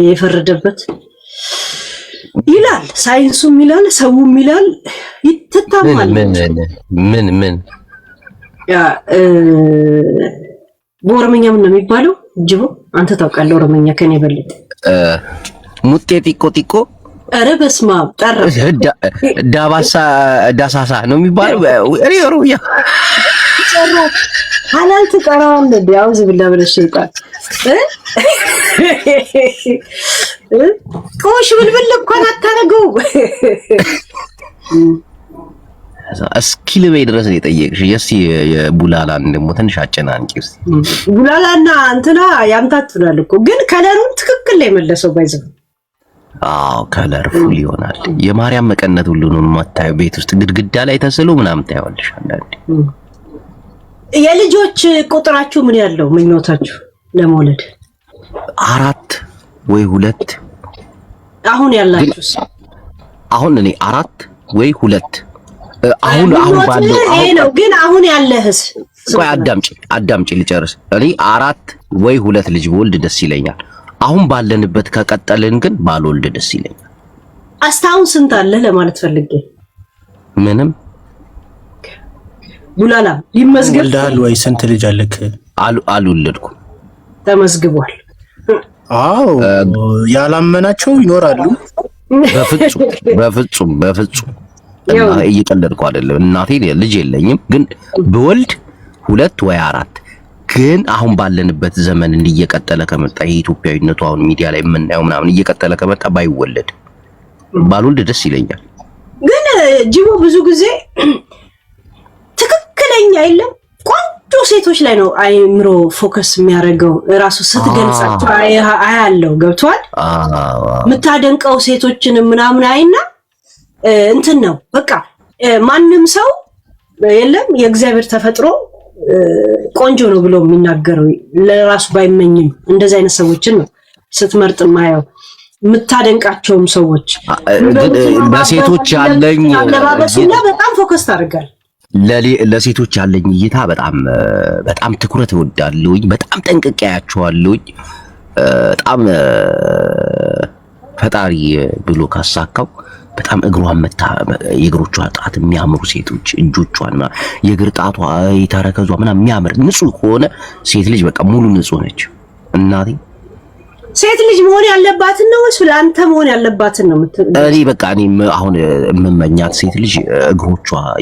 B: የፈረደበት ይላል፣ ሳይንሱም ይላል፣ ሰውም ይላል። ይተታማል።
A: ምን
B: ያ በኦሮምኛ ምን ነው የሚባለው? ጅቦ አንተ ታውቃለህ ኦሮምኛ ከኔ በለጠ።
A: ሙጤ ጢቆ ጢቆ።
B: ኧረ በስመ አብ ጠራ።
A: ዳባሳ ዳሳሳ ነው የሚባለው። እኔ ኦሮምኛ
B: ጠራ ሐላል ትቀራዋለህ። ቢያውዝ ብላ ብለሽ ይጣል ቆሽ ብልብል እንኳን አታረገው።
A: እስኪ ልበይ ድረስ ነው የጠየቅሽ። እስኪ የቡላላን ደግሞ ትንሽ አጨናንቂ እስኪ።
B: ቡላላና እንትና ያምታቱናል እኮ ግን ከለሩን ትክክል ላይ መለሰው ባይዘው።
A: አዎ ከለርፉል ይሆናል። የማርያም መቀነት ሁሉ ነው የማታየው። ቤት ውስጥ ግድግዳ ላይ ተስሎ ምናምን ታየዋለሽ አንዳንዴ።
B: የልጆች ቁጥራችሁ ምን ያለው ምኞታችሁ ለመውለድ?
A: 4 ወይ 2?
B: አሁን ያላችሁስ?
A: አሁን እኔ 4 ወይ 2 አሁን ባለው
B: ይሄ ነው። ግን አሁን ያለህስ?
A: ቆይ አዳምጪ ልጨርስ። እኔ 4 ወይ 2 ልጅ ወልድ ደስ ይለኛል። አሁን ባለንበት ከቀጠልን ግን ባልወልድ ደስ ይለኛል።
B: አስታውን ስንት አለ ለማለት ፈልጌ።
A: ምንም
B: ቡላላ ሊመዝገብ
C: ወልደሃል ወይ? ስንት ልጅ አለክ?
A: አልወለድኩም።
B: ተመዝግቧል።
C: አዎ ያላመናቸው ይኖራሉ።
A: በፍጹም እና እየቀለድኩ አይደለም። እናቴ ልጅ የለኝም፣ ግን ብወልድ 2 ወይ 4 ግን አሁን ባለንበት ዘመን እየቀጠለ ከመጣ የኢትዮጵያዊነቱ አሁን ሚዲያ ላይ የምናየው ምናምን እየቀጠለ ከመጣ ባይወለድ ባልወልድ ደስ ይለኛል።
B: ግን ጅቦ ብዙ ጊዜ ትክክለኛ የለም ቆንጆ ሴቶች ላይ ነው አይምሮ ፎከስ የሚያደርገው። ራሱ ስትገልጻቸው አያለው ገብቷል። የምታደንቀው ሴቶችን ምናምን አይና እንትን ነው በቃ ማንም ሰው የለም የእግዚአብሔር ተፈጥሮ ቆንጆ ነው ብሎ የሚናገረው ለራሱ ባይመኝም እንደዚህ አይነት ሰዎችን ነው ስትመርጥ ማየው። የምታደንቃቸውም ሰዎች
A: ለሴቶች ያለኝ
B: አለባበስና በጣም ፎከስ ታደርጋል።
A: ለሴቶች ያለኝ እይታ በጣም ትኩረት እወዳለሁኝ። በጣም ጠንቅቄ ያያቸዋለሁኝ። በጣም ፈጣሪ ብሎ ካሳካው በጣም የእግሮቿ ጣት የሚያምሩ ሴቶች እጆቿና የእግር ጣቷ የተረከዟ ምናምን የሚያምር ንጹህ ከሆነ ሴት ልጅ በቃ ሙሉ ንጹህ ነች። እናቴ
B: ሴት ልጅ መሆን ያለባትን ነው ወይስ ለአንተ መሆን ያለባትን ነው የምትለው?
A: እኔ በቃ አሁን የምመኛት ሴት ልጅ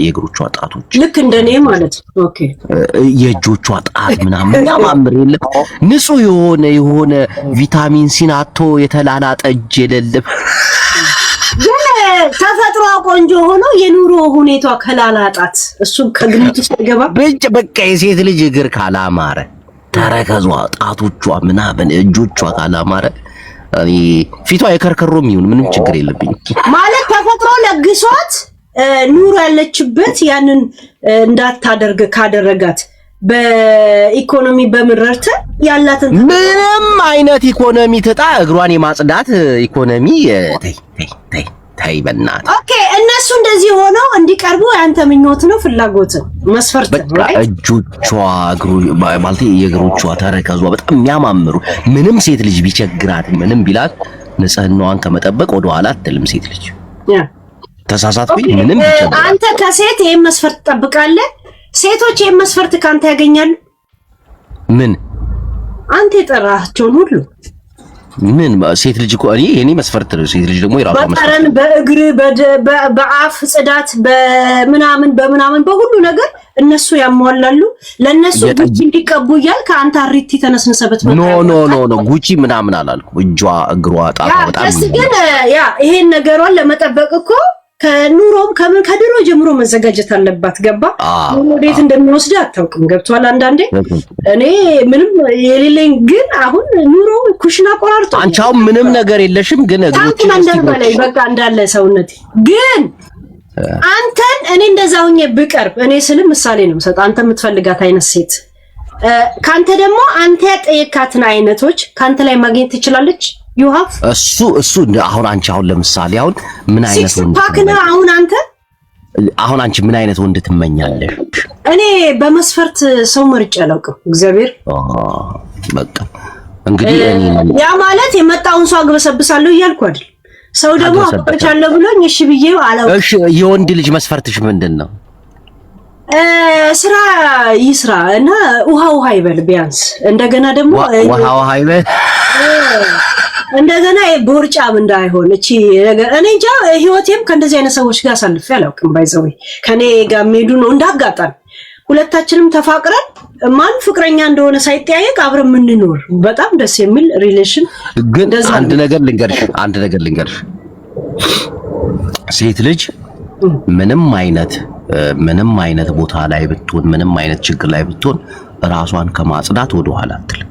A: የእግሮቿ ጣቶች
B: ልክ እንደኔ ማለት ነው። ኦኬ
A: የእጆቿ ጣት ምናምን የሚያማምር የለም ንጹህ የሆነ ቪታሚን ሲን አቶ የተላላጠ እጅ የሌለም
B: ግን ተፈጥሮ ቆንጆ ሆኖ የኑሮ ሁኔታ ከላላጣት እሱ ከግምት ውስጥ ገባ።
A: በቃ የሴት ልጅ እግር ካላማረ ተረከዟ፣ ጣቶቿ፣ ምናምን እጆቿ ካላማረ እኔ ፊቷ የከርከሮም ይሁን ምንም ችግር የለብኝም።
B: ማለት ተፈጥሮ ለግሷት ኑሮ ያለችበት ያንን እንዳታደርግ ካደረጋት በኢኮኖሚ በምረርተ ያላትን
A: ምንም አይነት ኢኮኖሚ ትጣ እግሯን የማጽዳት ኢኮኖሚ ተይ በእናትህ።
B: ኦኬ እነሱ እንደዚህ ሆነው እንዲቀርቡ ያንተ ምኞት ነው ፍላጎት መስፈርት ነው።
A: በቃ እጆቿ ማለት የእግሮቿ ተረከዟ በጣም የሚያማምሩ ምንም ሴት ልጅ ቢቸግራት ምንም ቢላት ንጽህናዋን ከመጠበቅ ወደ ኋላ አትልም ሴት ልጅ። ተሳሳትኩኝ? ምንም ቢቸግራት
B: አንተ ከሴት ይሄን መስፈርት ትጠብቃለህ? ሴቶች ይሄን መስፈርት ካንተ ያገኛሉ?
A: ምን
B: አንተ የጠራቸውን ሁሉ
A: ምን ሴት ልጅ እኮ እኔ መስፈርት ነው። ሴት ልጅ ደግሞ የራሷ መስፈርት
B: በጠረን በእግር በአፍ ጽዳት በምናምን በሁሉ ነገር እነሱ ያሟላሉ። ለነሱ ጉቺ እንዲቀቡ እያል ከአንተ አሪቲ ተነስንሰበት
A: ኖ ጉቺ ምናምን አላልኩ። እጇ እግሯ ጣቷ በጣም
B: ግን ያ ይሄን ነገሯን ለመጠበቅ እኮ ከኑሮም ከድሮ ጀምሮ መዘጋጀት አለባት። ገባ ወዴት እንደሚወስድ አታውቅም። ገብቷል። አንዳንዴ እኔ ምንም የሌለኝ ግን አሁን ኑሮ ኩሽና ቆራርጦ
A: አንቻው ምንም ነገር የለሽም ግን እግሮች
B: እንደበላይ በቃ እንዳለ ሰውነቴ ግን አንተን እኔ እንደዛ ሆኜ ብቀርብ እኔ ስልም ምሳሌ ነው ሰጣ አንተ የምትፈልጋት አይነት ሴት ካንተ ደግሞ አንተ ያጠየካትን አይነቶች ካንተ ላይ ማግኘት ትችላለች።
A: እሱ አሁን አንቺ አሁን ለምሳሌ አሁን ምን አይነት ወንድ
B: ፓክና አሁን
A: አንቺ ምን አይነት ወንድ ትመኛለሽ?
B: እኔ በመስፈርት ሰው መርጬ አላውቅም። እግዚአብሔር
A: በቃ እንግዲህ
B: ያ ማለት የመጣውን ሰው አግበሰብሳለሁ እያልኩ አይደል። ሰው ደግሞ አጥቻለሁ ብሎኝ እሺ ብዬው አላውቅም።
A: እሺ የወንድ ልጅ መስፈርትሽ ምንድነው?
B: ስራ ይስራ እና ውሃ ይበል ቢያንስ። እንደገና ደግሞ
A: ውሃ ይበል
B: እንደገና ቦርጫም እንዳይሆን እቺ ነገር እኔ እንጃ። ህይወቴም ከእንደዚህ አይነት ሰዎች ጋር አሳልፌ አላውቅም። ባይዘው ከኔ ጋር ሄዱ ነው እንዳጋጣሚ ሁለታችንም ተፋቅረን ማን ፍቅረኛ እንደሆነ ሳይጠያየቅ አብረን የምንኖር በጣም ደስ የሚል ሪሌሽን።
A: ግን አንድ ነገር ልንገርሽ ሴት ልጅ ምንም አይነት ምንም አይነት ቦታ ላይ ብትሆን ምንም አይነት ችግር ላይ ብትሆን ራሷን ከማጽዳት ወደ ኋላ አትልም።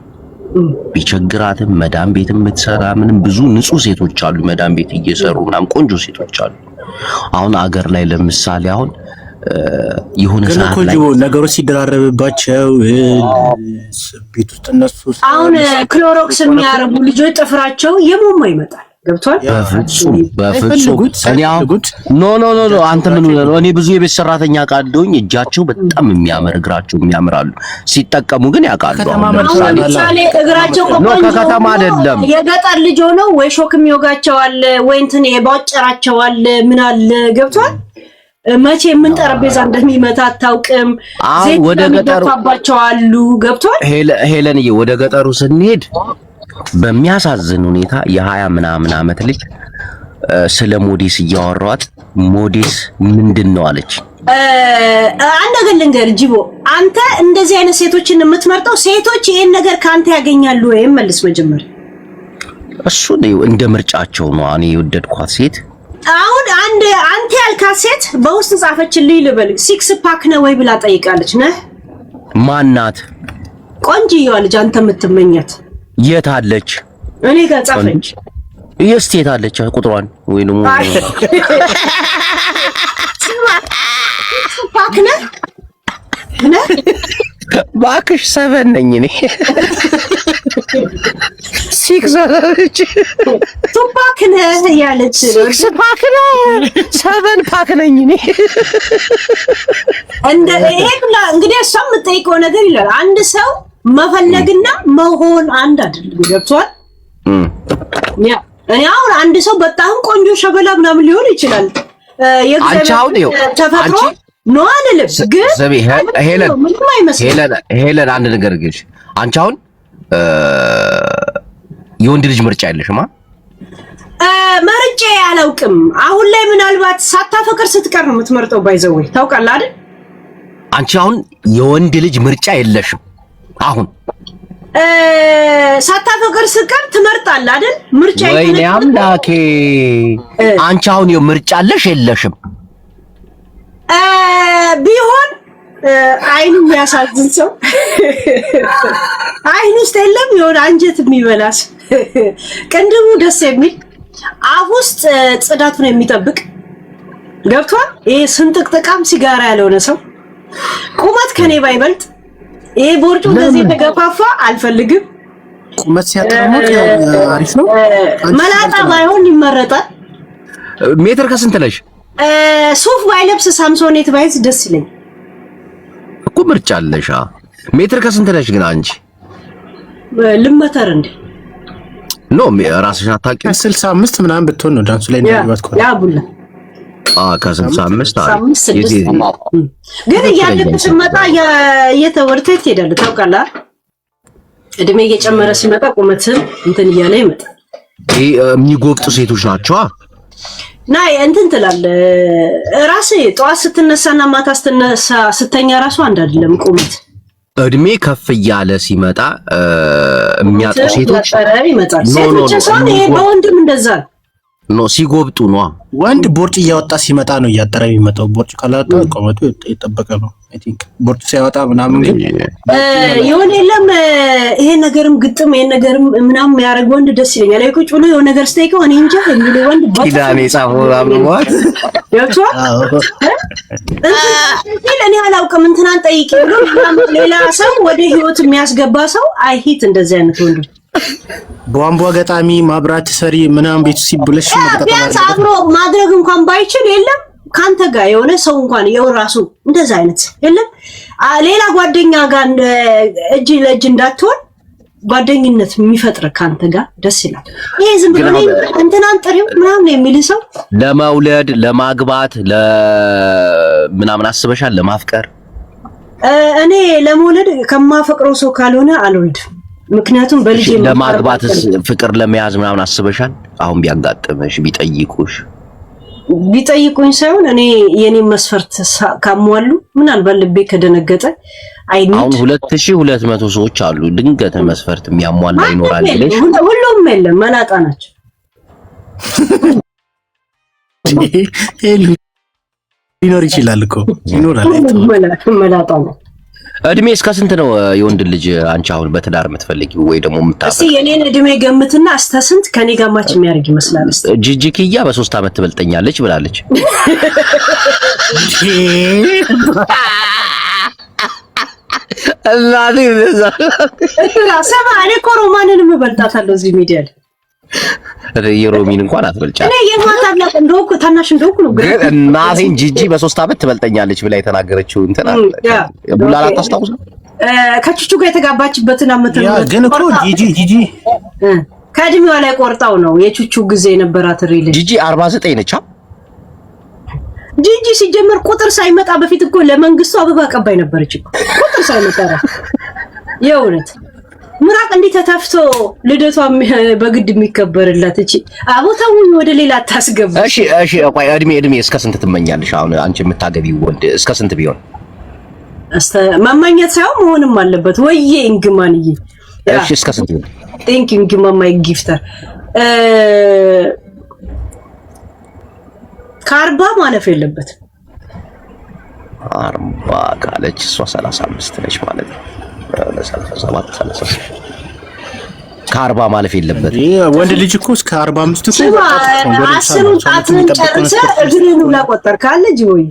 A: ቢቸግራትም መዳም ቤት የምትሰራ ምንም ብዙ ንጹህ ሴቶች አሉ፣ መዳም ቤት እየሰሩ ምናምን ቆንጆ ሴቶች አሉ። አሁን አገር ላይ ለምሳሌ አሁን የሆነ ሰዓት ላይ
C: ነገሮች ሲደራረብባቸው ቤት ውስጥ እነሱ
B: አሁን ክሎሮክስ የሚያረቡ ልጆች ጥፍራቸው የሞማ ይመጣል። ገብቷል?
A: በፍጹም እኔ አሁን ኖ አንተ ምን ነው? እኔ ብዙ የቤት ሰራተኛ ቃልዶኝ እጃቸው በጣም የሚያምር እግራቸው የሚያምራሉ፣ ሲጠቀሙ ግን ያውቃሉ።
B: ለምሳሌ እግራቸው
A: ከከተማ አይደለም
B: የገጠር ልጅ ሆነው ወይ ሾክ የሚወጋቸው አለ ወይ እንትን የባጨራቸው አለ ምን አለ። ገብቷል? መቼ ምን ጠረጴዛ እንደሚመታ አታውቅም።
A: ዘይት ወደ ገጠሩ
B: አሉ። ገብቷል?
A: ሄለንዬ ወደ ገጠሩ ስንሄድ በሚያሳዝን ሁኔታ የ20 ምናምን ዓመት ልጅ ስለ ሞዴስ እያወራኋት ሞዴስ ምንድነው አለች።
B: አንድ ነገር ልንገር ጂቦ፣ አንተ እንደዚህ አይነት ሴቶችን የምትመርጠው ሴቶች ይሄን ነገር ካንተ ያገኛሉ ወይ? መልስ መጀመር
A: እሱ እንደ ምርጫቸው ነው። እኔ የወደድኳት ሴት
B: አሁን አንተ ያልካት ሴት በውስጥ ጻፈችልኝ ልበል፣ ሲክስ ፓክ ነው ወይ ብላ ጠይቃለች። ነህ
A: ማናት?
B: ቆንጅዬዋ ልጅ አንተ የምትመኛት
A: የት አለች?
B: እኔ ጋር ጻፈች።
A: የት አለች? ቁጥሯን ወይ ነው
B: ፓክ ነህ
A: ባክሽ 7 ነኝ እኔ 6 አለች።
B: ፓክ ነህ ያለች
A: 6 ፓክ ነህ 7 ፓክ ነኝ እኔ
B: እንግዲህ እሷ የምጠይቀው ነገር ይላል። አንድ ሰው መፈለግና መሆን አንድ አይደለም። ገብቷል? እኔ አሁን አንድ ሰው በጣም ቆንጆ ሸበላ ምናምን ሊሆን ይችላል። የእግዚአብሔር ተፈጥሮ ነው አይደለም። ግን
A: ሄለን አንድ ነገር ግን አንቺ አሁን የወንድ ልጅ ምርጫ የለሽማ?
B: መርጬ አላውቅም። አሁን ላይ ምናልባት ሳታፈቅር ስትቀር ነው የምትመርጠው። ባይዘው ታውቃለህ አይደል?
A: አንቺ አሁን የወንድ ልጅ ምርጫ የለሽም። አሁን
B: ሳታፈቅር ስትቀር ትመርጣለህ አይደል? ምርጫ
A: ወይኔ አምላኬ! አንቺ አሁን ምርጫ አለሽ የለሽም?
B: ቢሆን አይኑ የሚያሳዝን ሰው አይኑ ውስጥ የለም የሆነ አንጀት የሚበላስ ቅንድቡ ደስ የሚል አፍ ውስጥ ጽዳቱን የሚጠብቅ ገብቷል? ይሄ ስንጥቅጥቃም ሲጋራ ያልሆነ ሰው ቁመት ከኔ ባይበልጥ ይሄ ቦርጩ እንደዚህ ተገፋፋ አልፈልግም።
C: ቁመት ሲያጠራሙት አሪፍ ነው።
B: መላጣ ባይሆን ይመረጣል።
A: ሜትር ከስንት ነሽ?
B: ሱፍ ባይለብስ ሳምሶኔት ባይዝ ደስ ይለኝ
A: እኮ። ምርጫ አለሽ። ሜትር ከስንት ነሽ ግን አንቺ?
B: ልመተር እንዴ?
A: ኖ ራስሽን አታውቂም።
C: 65 ምናምን ብትሆን ነው ዳንሱ ላይ እንደሚባል ከሆነ
B: ያ ቡላ
A: ከ65
B: ግን እያደግክ ስትመጣ እየተወርተ ትሄዳለህ። ታውቃለህ? እድሜ እየጨመረ ሲመጣ ቁመትህ እንትን እያለ ይመጣል።
A: የሚጎብጡ ሴቶች ናቸው።
B: ናይ እንትን ትላለህ ራስህ ጠዋት ስትነሳና ማታ ስትነሳ ስተኛ ራሱ አንድ አይደለም ቁመት።
A: እድሜ ከፍ እያለ ሲመጣ የሚያጡ ሴቶች
B: ይመጣል። ሴቶች ሳይሆን ይሄ በወንድም እንደዛ
A: ነው። ሲጎብጡ ነው።
C: ወንድ ቦርጭ እያወጣ ሲመጣ ነው እያጠረ የሚመጣው። ቦርጭ ካላወጣ ቁመቱ የጠበቀ ነው። አይ ቲንክ ቦርጭ ሲያወጣ ምናምን ግን
B: የሆነ የለም። ይሄ ነገርም ግጥም ይሄ ነገርም ምናምን ያደርግ ወንድ ደስ ይለኛል። አይ ቁጭ ብሎ የሆነ ነገር ስጠይቀው እኔ እንጃ የሚል ወንድ
A: ኪዳኔ ጻፈው አብሯት
B: ያውቷል። እኔ አላውቅም እንትናን ጠይቄ ብሎ ሌላ ሰው ወደ ህይወት የሚያስገባ ሰው አይሂት እንደዚህ አይነት ወንድ
C: ቧንቧ ገጣሚ ማብራት ሰሪ ምናምን ቤት ሲብለሽ
B: ቢያንስ አብሮ ማድረግ እንኳን ባይችል የለም ካንተ ጋር የሆነ ሰው እንኳን የራሱ እንደዛ አይነት የለም። ሌላ ጓደኛ ጋር እጅ ለእጅ እንዳትሆን ጓደኝነት የሚፈጥር ካንተ ጋር ደስ ይላል። ይሄ ዝም ብሎ እንትናን ጥሪው ምናምን የሚል ሰው
A: ለመውለድ ለማግባት ለምናምን አስበሻል? ለማፍቀር
B: እኔ ለመውለድ ከማፈቅረው ሰው ካልሆነ አልወልድም። ምክንያቱም በልጅ
A: ለማግባት ፍቅር ለመያዝ ምናምን አስበሻል? አሁን ቢያጋጥመሽ ቢጠይቁኝ ሳይሆን እኔ የኔ መስፈርት ካሟሉ ምናልባት ልቤ ከደነገጠ
C: አሁን
A: 2200 ሰዎች አሉ። ድንገት መስፈርት የሚያሟላ ይኖራል ይለሽ?
B: ሁሉም የለም፣ መላጣ ናቸው።
C: ሊኖር ይችላል እኮ ይኖራል።
B: መላጣ ነው።
A: እድሜ እስከ ስንት ነው የወንድ ልጅ አንቺ አሁን በትዳር የምትፈልጊው ወይ ደግሞ የምታፈቅሪው?
B: እስቲ የኔን እድሜ ገምትና እስከ ስንት ከኔ ጋር ማች የሚያደርግ ይመስላል? እስቲ
A: ጂጂ ኪያ በ3 ዓመት ትበልጠኛለች ብላለች። እናቴ
B: ሰማ እኔ እኮ ሮማንንም እበልጣታለሁ እዚህ ሚዲያ ላይ።
A: የሮሚን እንኳን አትበልጫት።
B: እኔ የማታላቅ እንደውኩ ታናሽ እንደውኩ ነው።
A: ግን እናቴን ጂጂ በ3 ዓመት ትበልጠኛለች ብላ የተናገረችው እንትን አለ ቡላላ ታስታውስ?
B: ከቹቹ ጋር የተጋባችበትን ዓመት ነው።
C: ግን እኮ ጂጂ
B: ከእድሜዋ ላይ ቆርጣው ነው የቹቹ ጊዜ የነበራት ሪል።
A: ጂጂ 49 ነች።
B: ጂጂ ሲጀመር ቁጥር ሳይመጣ በፊት እኮ ለመንግስቱ አበባ ቀባይ ነበረች እኮ ቁጥር ሳይመጣ። የእውነት ምራቅ እንዲህ ተተፍቶ ልደቷ በግድ የሚከበርላት እቺ አቦታው ወደ ሌላ አታስገባ።
A: እሺ ቆይ እድሜ እስከ ስንት ትመኛለሽ? አሁን አንቺ የምታገቢው ወንድ እስከ ስንት ቢሆን?
B: መመኘት ሳይሆን መሆንም አለበት። ወይዬ እንግማንዬ
A: እሺ እስከ ስንት ቢሆን?
B: ቴንክ ዩ እንግማማ ጊፍተር ከ40 ማለፍ የለበትም።
A: 40 ካለች እሷ 35 ነች ማለት ነው። 37 ከ40 ማለፍ የለበትም።
C: ወንድ ልጅ እኮ እስከ 45 እኮ
B: አስሩን ጣትን ጨርሰህ እግርህን ሁላ ቆጠር ካለ ጂቦይ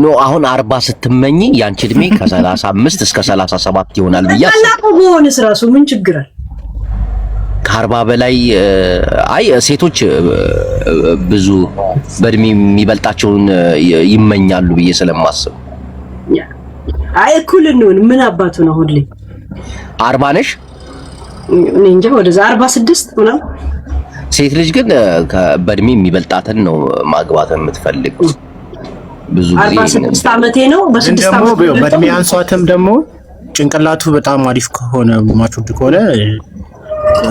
A: ኖ አሁን 40 ስትመኝ ያንቺ እድሜ ከ35 እስከ 37 ይሆናል ብዬ
B: አላውቅም። በሆነስ ራሱ ምን ችግር አለ?
A: ከ40 በላይ አይ ሴቶች ብዙ በእድሜ የሚበልጣቸውን ይመኛሉ ብዬ ስለማስብ
B: አይ እኩል እንሁን። ምን አባቱ ነው ሁሌ
A: 40 ነሽ?
B: እኔ እንጃ ወደዛ 46 ምናምን።
A: ሴት ልጅ ግን በእድሜ የሚበልጣትን ነው ማግባት የምትፈልገው። ብዙ ጊዜ
B: 46 ዓመቴ ነው። በ6 ዓመት
C: በእድሜ አንሷትም ደግሞ ጭንቅላቱ በጣም አሪፍ ከሆነ ማቹድ ከሆነ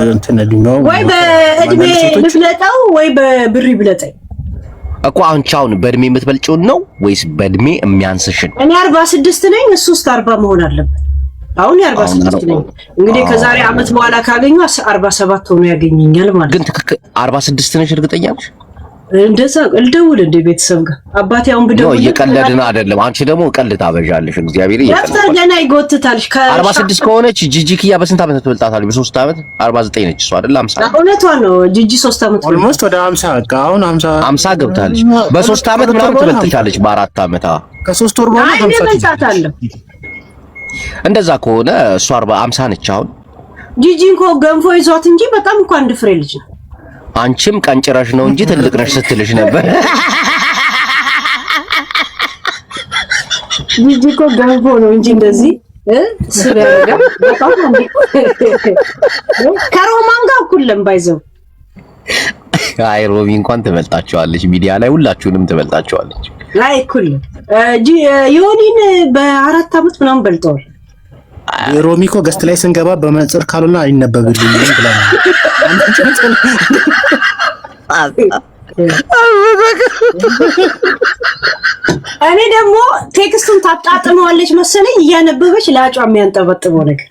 C: እንትን ነው
B: ወይ በእድሜ ልፍለጠው ወይ በብር ይብለጠኝ
A: እኮ። አሁን በእድሜ የምትበልጪውን ነው ወይስ በእድሜ የሚያንስሽን?
B: እኔ 46 ነኝ፣ እሱ 40 መሆን አለበት። አሁን 46 ነኝ። እንግዲህ ከዛሬ አመት በኋላ ካገኙ 47 ሆኖ ያገኘኛል ማለት።
A: ግን ትክክል 46 ነሽ? እርግጠኛ ነሽ?
B: እንደዛ ልደውል እንደ ቤተሰብ ጋር አባቴ አሁን ብደውል
A: ነው። እየቀለድን አይደለም። አንቺ ደግሞ ቀልድ ታበዣለሽ። እግዚአብሔር
B: ይፈታል። ገና ይጎትታልሽ።
A: 46 ከሆነች ጂጂ ኪያ በስንት ዓመት ትበልጣታለች? በ3 ዓመት 49 ነች እሷ አይደል? 50
B: እውነቷን ነው። ጂጂ 3 ዓመት
C: ኦልሞስት ወደ 50 አሁን 50
A: ገብታለች። በ3 ዓመት ምናምን ትበልጥቻለች። በ4 ዓመት
C: ከ3 ወር በኋላ
B: 50
A: እንደዛ ከሆነ እሷ 50 ነች። አሁን
B: ጂጂ እንኳን ገንፎ ይዟት እንጂ በጣም እንኳን አንድ ፍሬ ልጅ ነው።
A: አንቺም ቀንጭራሽ ነው እንጂ ትልቅ ነሽ ስትልሽ ነበር።
B: ጂጂ እኮ ገንፎ ነው እንጂ እንደዚህ ስብ ያደርጋል። በጣም ከሮማን ጋር እኩል ለምባይዘው።
A: አይ ሮሚ እንኳን ትበልጣቸዋለች። ሚዲያ ላይ ሁላችሁንም ትበልጣቸዋለች።
B: አይ እኩል ዮኒን በ4 ዓመት ምናምን በልጠዋል።
C: ሮሚ እኮ ገስት ላይ ስንገባ በመንጽር ካልሆነ አይነበብልኝም ብላ ነው።
B: እኔ ደግሞ ቴክስቱን ታጣጥመዋለች መሰለኝ እያነበበች ላጯ የሚያንጠበጥበው ነገር።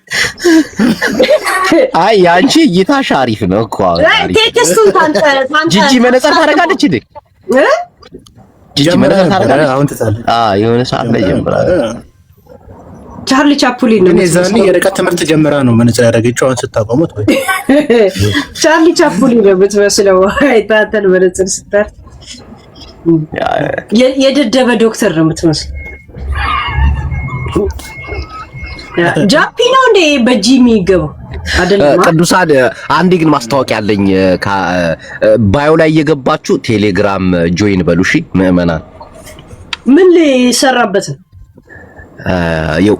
A: አይ ያንቺ እይታሽ አሪፍ ነው እኮ።
B: ቴክስቱን
A: ጂጂ መነጽር ታደርጋለች እንዴ? ጂጂ መነጽር ታደርጋለች?
C: አሁን ትታለች።
A: የሆነ ሰዓት ላይ ጀምራለች።
B: ቻርሊ ቻፕሊን ነው።
C: እኔ የርቀት ትምህርት ጀምራ ነው መነጽር ያደረገችው። አሁን ስታቆሙት ወይ
B: ቻርሊ ቻፕሊን ነው የምትመስለው። አይታተል መነጽር ስታር የደደበ ዶክተር ነው የምትመስለው። ጃፒ ነው እንዴ በጂ የሚገባው አይደለም?
A: ቅዱሳን አንዴ ግን ማስታወቂያ አለኝ። ባዮ ላይ እየገባችሁ ቴሌግራም ጆይን በሉ እሺ ምዕመናን።
B: ምን ሊሰራበት ነው?
A: ይው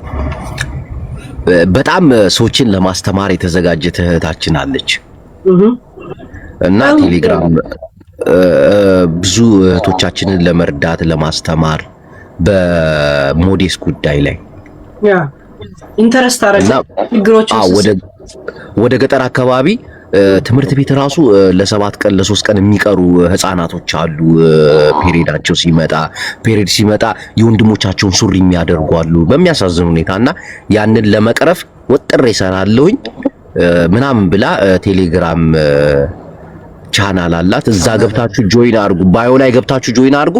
A: በጣም ሰዎችን ለማስተማር የተዘጋጀች እህታችን አለች እና ቴሌግራም ብዙ እህቶቻችንን ለመርዳት ለማስተማር በሞዴስ ጉዳይ ላይ
B: ኢንተረስት አረጋ ችግሮች
A: ወደ ገጠር አካባቢ ትምህርት ቤት ራሱ ለ7 ቀን ለ3 ቀን የሚቀሩ ህፃናቶች አሉ። ፔሪድ ሲመጣ የወንድሞቻቸውን ሱሪ የሚያደርጉ አሉ በሚያሳዝን ሁኔታና ያንን ለመቅረፍ ወጥሬ እሰራለሁኝ ምናምን ብላ ቴሌግራም ቻናል አላት። እዛ ገብታችሁ ጆይን አድርጉ። ባዮ ላይ ገብታችሁ ጆይን አድርጉ።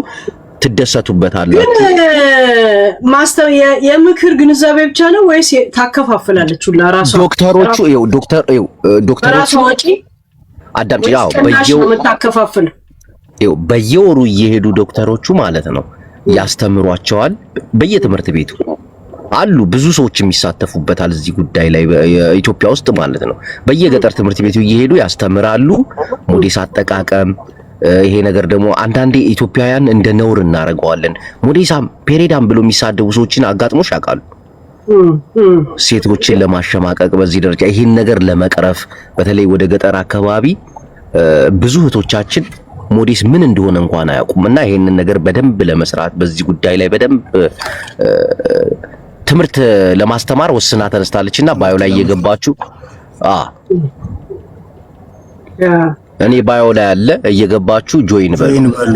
A: ትደሰቱበታላችሁ።
B: ግን ማስተር የምክር ግንዛቤ ብቻ ነው ወይስ ታከፋፍላለች ሁላ ራሷ?
A: ዶክተሮቹ ዶክተሮቹ አዳምጪ። ያው በየወሩ እየሄዱ ዶክተሮቹ ማለት ነው ያስተምሯቸዋል። በየትምህርት ቤቱ አሉ ብዙ ሰዎች የሚሳተፉበታል እዚህ ጉዳይ ላይ ኢትዮጵያ ውስጥ ማለት ነው። በየገጠር ትምህርት ቤቱ እየሄዱ ያስተምራሉ። ሞዴስ አጠቃቀም ይሄ ነገር ደግሞ አንዳንዴ ኢትዮጵያውያን እንደ ነውር እናደርገዋለን። ሞዴሳም ፔሬዳም ብሎ የሚሳደቡ ሰዎችን አጋጥሞሽ ያውቃሉ? ሴቶችን ለማሸማቀቅ በዚህ ደረጃ ይሄን ነገር ለመቅረፍ በተለይ ወደ ገጠር አካባቢ ብዙ እህቶቻችን ሞዴስ ምን እንደሆነ እንኳን አያውቁምና ይሄንን ነገር በደንብ ለመስራት በዚህ ጉዳይ ላይ በደንብ ትምህርት ለማስተማር ወስና ተነስታለችና ባዮ ላይ እየገባችሁ እኔ ባዮ ላይ ያለ እየገባችሁ ጆይን በሉ።